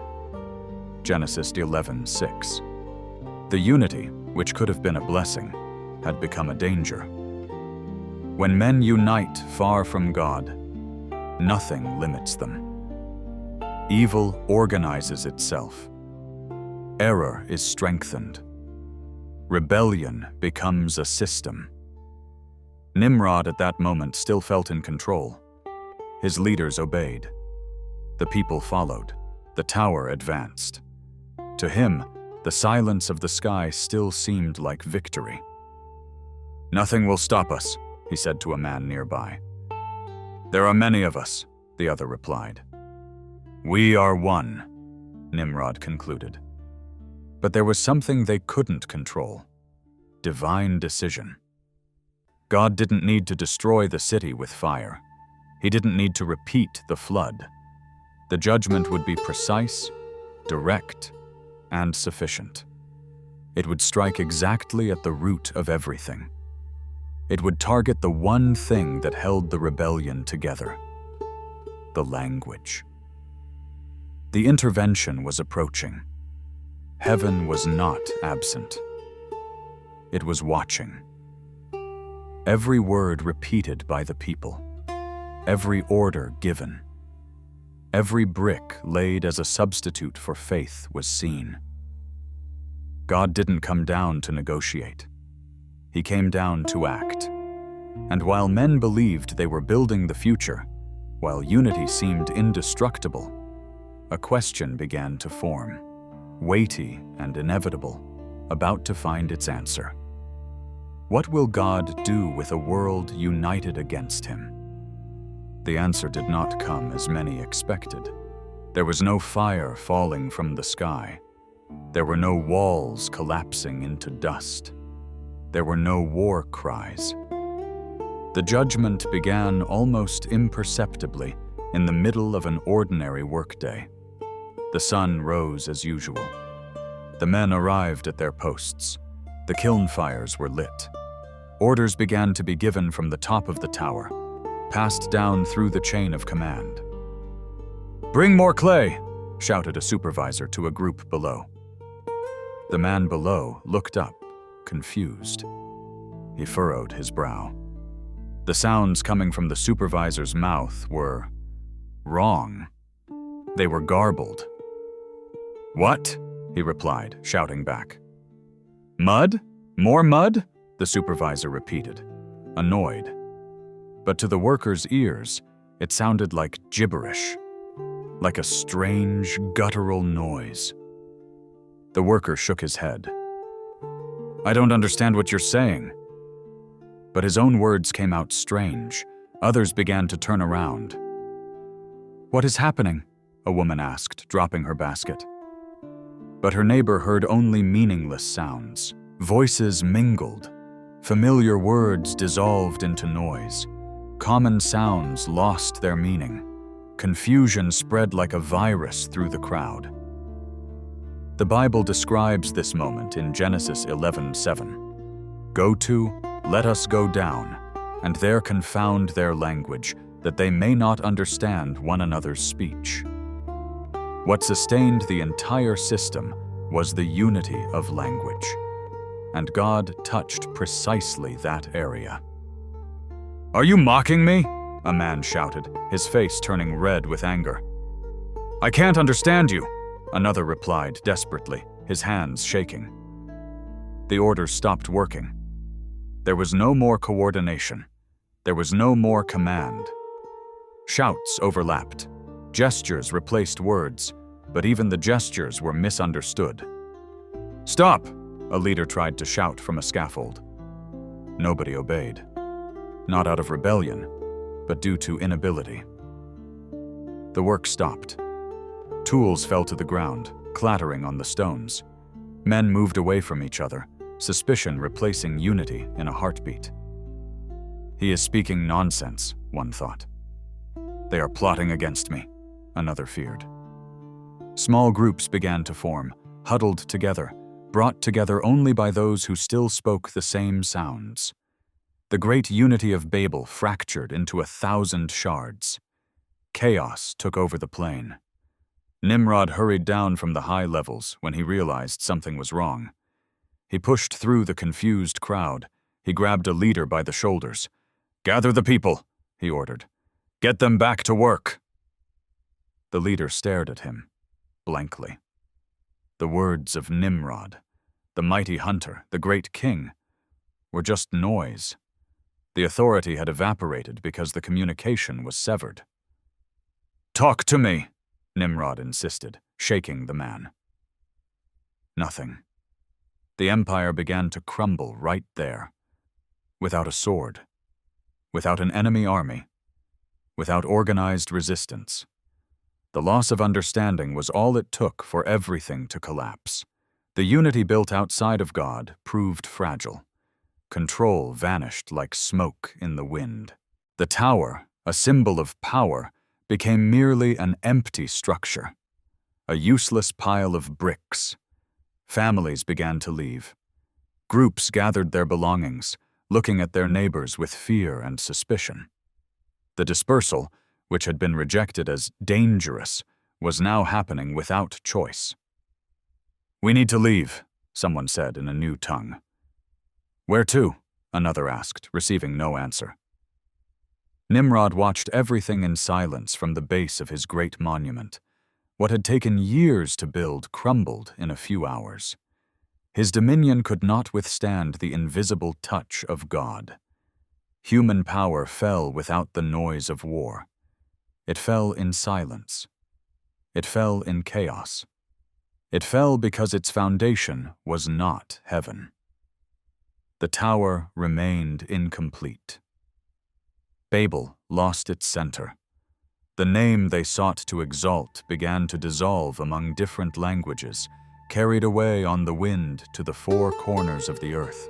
Genesis 11:6. The unity, which could have been a blessing, had become a danger. When men unite far from God, nothing limits them. Evil organizes itself. Error is strengthened. Rebellion becomes a system. Nimrod at that moment still felt in control. His leaders obeyed. The people followed. The tower advanced. To him, the silence of the sky still seemed like victory. "Nothing will stop us," he said to a man nearby. "There are many of us," the other replied. "We are one," Nimrod concluded. But there was something they couldn't control: divine decision. God didn't need to destroy the city with fire. He didn't need to repeat the flood. The judgment would be precise, direct, and sufficient. It would strike exactly at the root of everything. It would target the one thing that held the rebellion together: the language. The intervention was approaching. Heaven was not absent. It was watching. Every word repeated by the people, every order given, every brick laid as a substitute for faith was seen. God didn't come down to negotiate. He came down to act. And while men believed they were building the future, while unity seemed indestructible, a question began to form, weighty and inevitable, about to find its answer. What will God do with a world united against him? The answer did not come as many expected. There was no fire falling from the sky. There were no walls collapsing into dust. There were no war cries. The judgment began almost imperceptibly in the middle of an ordinary workday. The sun rose as usual. The men arrived at their posts. The kiln fires were lit. Orders began to be given from the top of the tower, passed down through the chain of command. "Bring more clay!" shouted a supervisor to a group below. The man below looked up, confused. He furrowed his brow. The sounds coming from the supervisor's mouth were wrong. They were garbled. "What?" he replied, shouting back. "Mud? More mud?" the supervisor repeated, annoyed. But to the workers' ears, it sounded like gibberish, like a strange, guttural noise. The worker shook his head. "I don't understand what you're saying." But his own words came out strange. Others began to turn around. "What is happening?" a woman asked, dropping her basket. But her neighbor heard only meaningless sounds. Voices mingled. Familiar words dissolved into noise. Common sounds lost their meaning. Confusion spread like a virus through the crowd. The Bible describes this moment in Genesis 11:7. "Go to, let us go down, and there confound their language, that they may not understand one another's speech." What sustained the entire system was the unity of language, and God touched precisely that area. "Are you mocking me?" a man shouted, his face turning red with anger. "I can't understand you," another replied desperately, his hands shaking. The orders stopped working. There was no more coordination. There was no more command. Shouts overlapped. Gestures replaced words, but even the gestures were misunderstood. "Stop!" a leader tried to shout from a scaffold. Nobody obeyed. Not out of rebellion, but due to inability. The work stopped. Tools fell to the ground, clattering on the stones. Men moved away from each other, suspicion replacing unity in a heartbeat. "He is speaking nonsense," one thought. "They are plotting against me," another feared. Small groups began to form, huddled together, brought together only by those who still spoke the same sounds. The great unity of Babel fractured into 1,000 shards. Chaos took over the plain. Nimrod hurried down from the high levels when he realized something was wrong. He pushed through the confused crowd. He grabbed a leader by the shoulders. "Gather the people," he ordered. "Get them back to work." The leader stared at him, blankly. The words of Nimrod, the mighty hunter, the great king, were just noise. The authority had evaporated because the communication was severed. "Talk to me," Nimrod insisted, shaking the man. Nothing. The empire began to crumble right there, without a sword, without an enemy army, without organized resistance. The loss of understanding was all it took for everything to collapse. The unity built outside of God proved fragile. Control vanished like smoke in the wind. The tower, a symbol of power, became merely an empty structure, a useless pile of bricks, Families began to leave. Groups gathered their belongings, looking at their neighbors with fear and suspicion. The dispersal, which had been rejected as dangerous, was now happening without choice. "We need to leave," someone said in a new tongue. "Where to?" another asked, receiving no answer. Nimrod watched everything in silence from the base of his great monument. What had taken years to build crumbled in a few hours. His dominion could not withstand the invisible touch of God. Human power fell without the noise of war. It fell in silence. It fell in chaos. It fell because its foundation was not heaven. The tower remained incomplete. Babel lost its center. The name they sought to exalt began to dissolve among different languages, carried away on the wind to the four corners of the earth.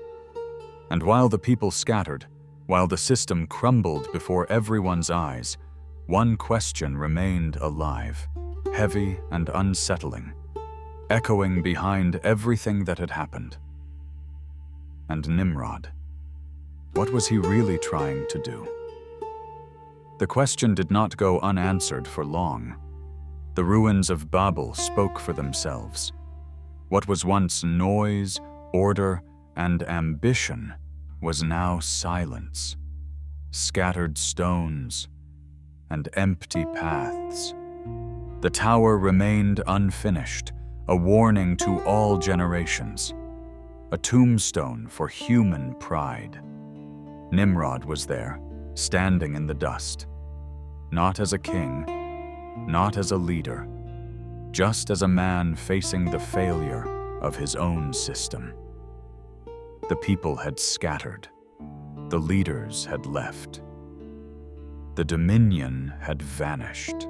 And while the people scattered, while the system crumbled before everyone's eyes, one question remained alive, heavy and unsettling, echoing behind everything that had happened. And Nimrod, what was he really trying to do? The question did not go unanswered for long. The ruins of Babel spoke for themselves. What was once noise, order, and ambition was now silence, scattered stones, and empty paths. The tower remained unfinished, a warning to all generations, a tombstone for human pride. Nimrod was there, standing in the dust, not as a king, not as a leader, just as a man facing the failure of his own system. The people had scattered. The leaders had left. The dominion had vanished.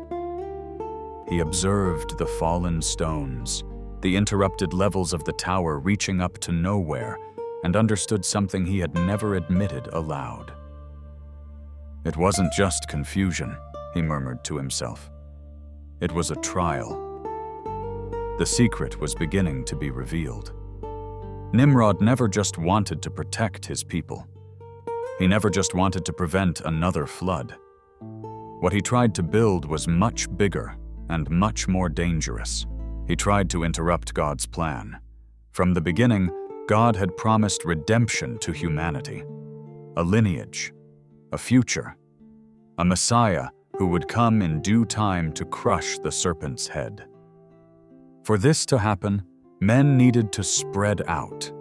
He observed the fallen stones, the interrupted levels of the tower reaching up to nowhere, and understood something he had never admitted aloud. It wasn't just confusion, he murmured to himself. It was a trial. The secret was beginning to be revealed. Nimrod never just wanted to protect his people. He never just wanted to prevent another flood. What he tried to build was much bigger and much more dangerous. He tried to interrupt God's plan. From the beginning, God had promised redemption to humanity, a lineage, a future, a Messiah who would come in due time to crush the serpent's head. For this to happen, men needed to spread out.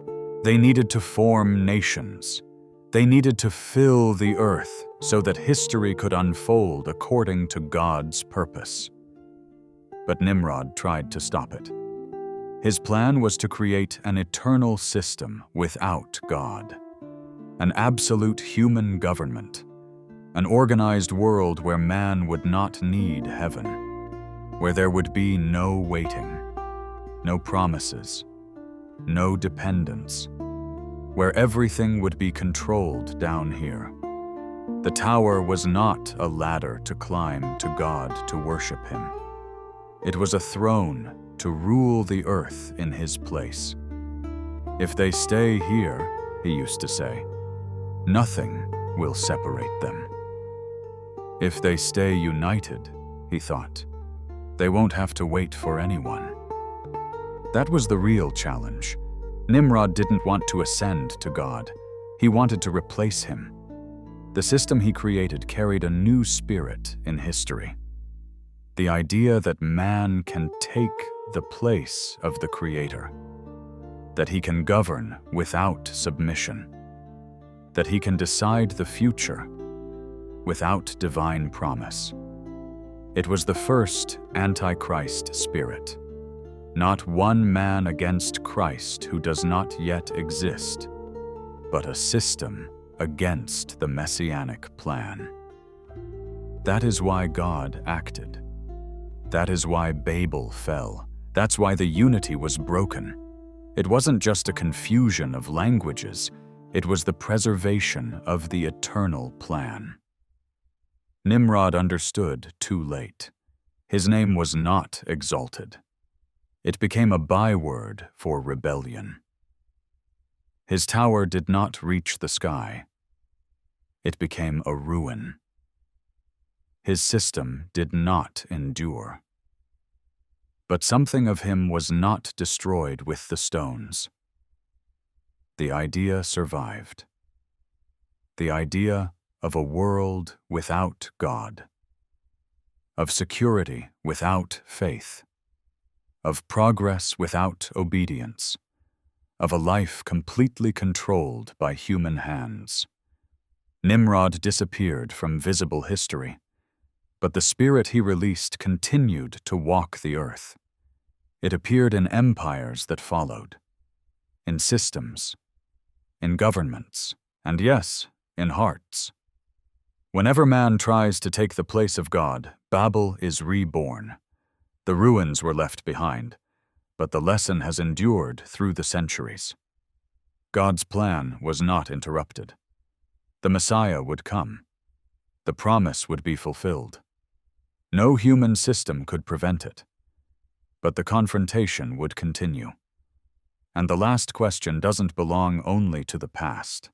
They needed to form nations. They needed to fill the earth so that history could unfold according to God's purpose. But Nimrod tried to stop it. His plan was to create an eternal system without God, an absolute human government, an organized world where man would not need heaven, where there would be no waiting, no promises, no dependence, where everything would be controlled down here. The tower was not a ladder to climb to God to worship him. It was a throne to rule the earth in his place. If they stay here, he used to say, nothing will separate them. If they stay united, he thought, they won't have to wait for anyone. That was the real challenge. Nimrod didn't want to ascend to God. He wanted to replace him. The system he created carried a new spirit in history. The idea that man can take the place of the Creator, that he can govern without submission, that he can decide the future without divine promise. It was the first Antichrist spirit. Not one man against Christ who does not yet exist, but a system against the messianic plan. That is why God acted. That is why Babel fell. That's why the unity was broken. It wasn't just a confusion of languages, it was the preservation of the eternal plan. Nimrod understood too late. His name was not exalted. It became a byword for rebellion. His tower did not reach the sky. It became a ruin. His system did not endure. But something of him was not destroyed with the stones. The idea survived. The idea of a world without God, of security without faith, of progress without obedience, of a life completely controlled by human hands. Nimrod disappeared from visible history, but the spirit he released continued to walk the earth. It appeared in empires that followed, in systems, in governments, and yes, in hearts. Whenever man tries to take the place of God, Babel is reborn. The ruins were left behind, but the lesson has endured through the centuries. God's plan was not interrupted. The Messiah would come. The promise would be fulfilled. No human system could prevent it. But the confrontation would continue. And the last question doesn't belong only to the past.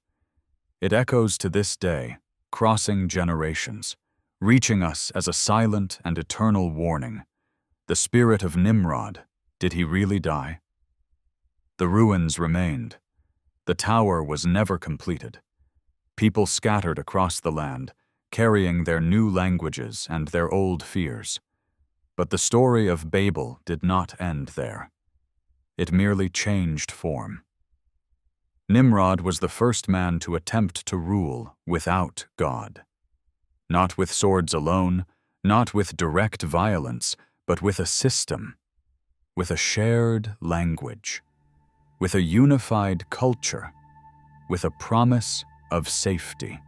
It echoes to this day, crossing generations, reaching us as a silent and eternal warning. The spirit of Nimrod, did he really die? The ruins remained. The tower was never completed. People scattered across the land, carrying their new languages and their old fears. But the story of Babel did not end there. It merely changed form. Nimrod was the first man to attempt to rule without God. Not with swords alone, not with direct violence, but with a system, with a shared language, with a unified culture, with a promise of safety.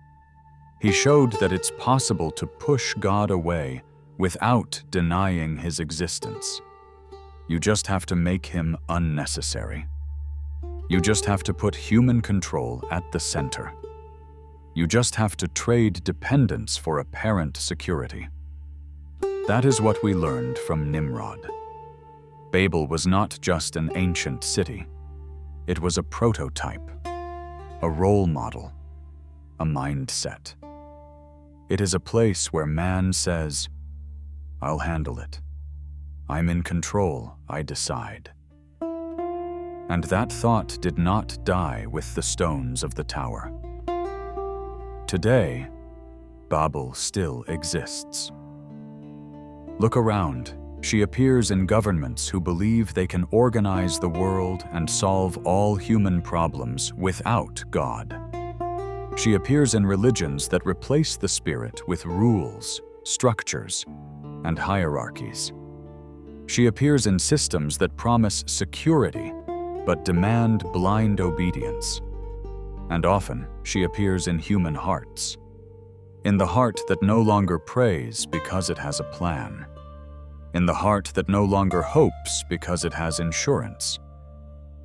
He showed that it's possible to push God away without denying his existence. You just have to make him unnecessary. You just have to put human control at the center. You just have to trade dependence for apparent security. That is what we learned from Nimrod. Babel was not just an ancient city. It was a prototype, a role model, a mindset. It is a place where man says, "I'll handle it. I'm in control, I decide." And that thought did not die with the stones of the tower. Today, Babel still exists. Look around. She appears in governments who believe they can organize the world and solve all human problems without God. She appears in religions that replace the spirit with rules, structures, and hierarchies. She appears in systems that promise security but demand blind obedience. And often, she appears in human hearts. In the heart that no longer prays because it has a plan. In the heart that no longer hopes because it has insurance.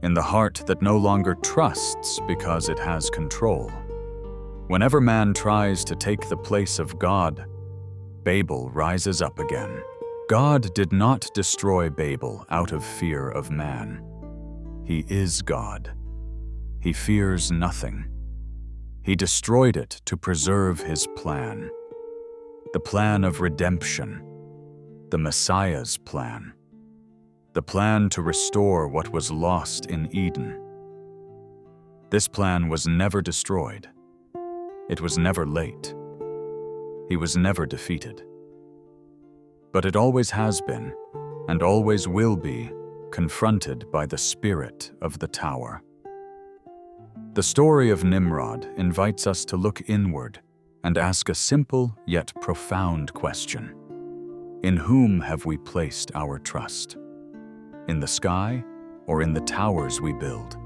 In the heart that no longer trusts because it has control. Whenever man tries to take the place of God, Babel rises up again. God did not destroy Babel out of fear of man. He is God. He fears nothing. He destroyed it to preserve his plan. The plan of redemption. The Messiah's plan. The plan to restore what was lost in Eden. This plan was never destroyed. It was never late. He was never defeated. But it always has been, and always will be, confronted by the spirit of the tower. The story of Nimrod invites us to look inward and ask a simple yet profound question. In whom have we placed our trust? In the sky or in the towers we build?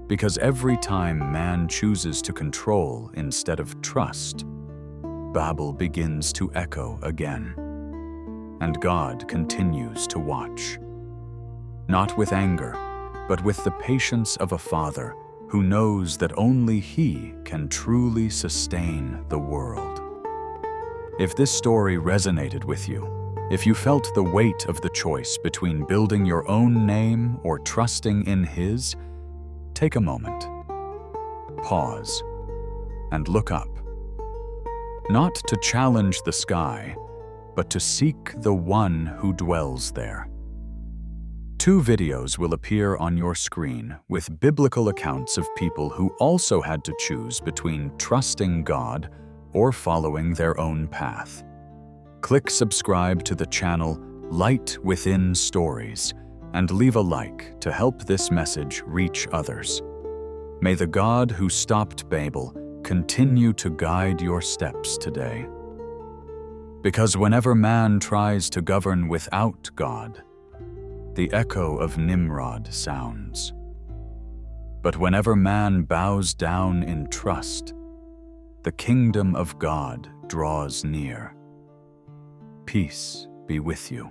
Because every time man chooses to control instead of trust, Babel begins to echo again. And God continues to watch. Not with anger, but with the patience of a father who knows that only he can truly sustain the world. If this story resonated with you, If you felt the weight of the choice between building your own name or trusting in His, take a moment, pause, and look up. Not to challenge the sky, but to seek the one who dwells there. 2 videos will appear on your screen with biblical accounts of people who also had to choose between trusting God or following their own path. Click subscribe to the channel Light Within Stories and leave a like to help this message reach others. May the God who stopped Babel continue to guide your steps today. Because whenever man tries to govern without God, the echo of Nimrod sounds. But whenever man bows down in trust, the kingdom of God draws near. Peace be with you.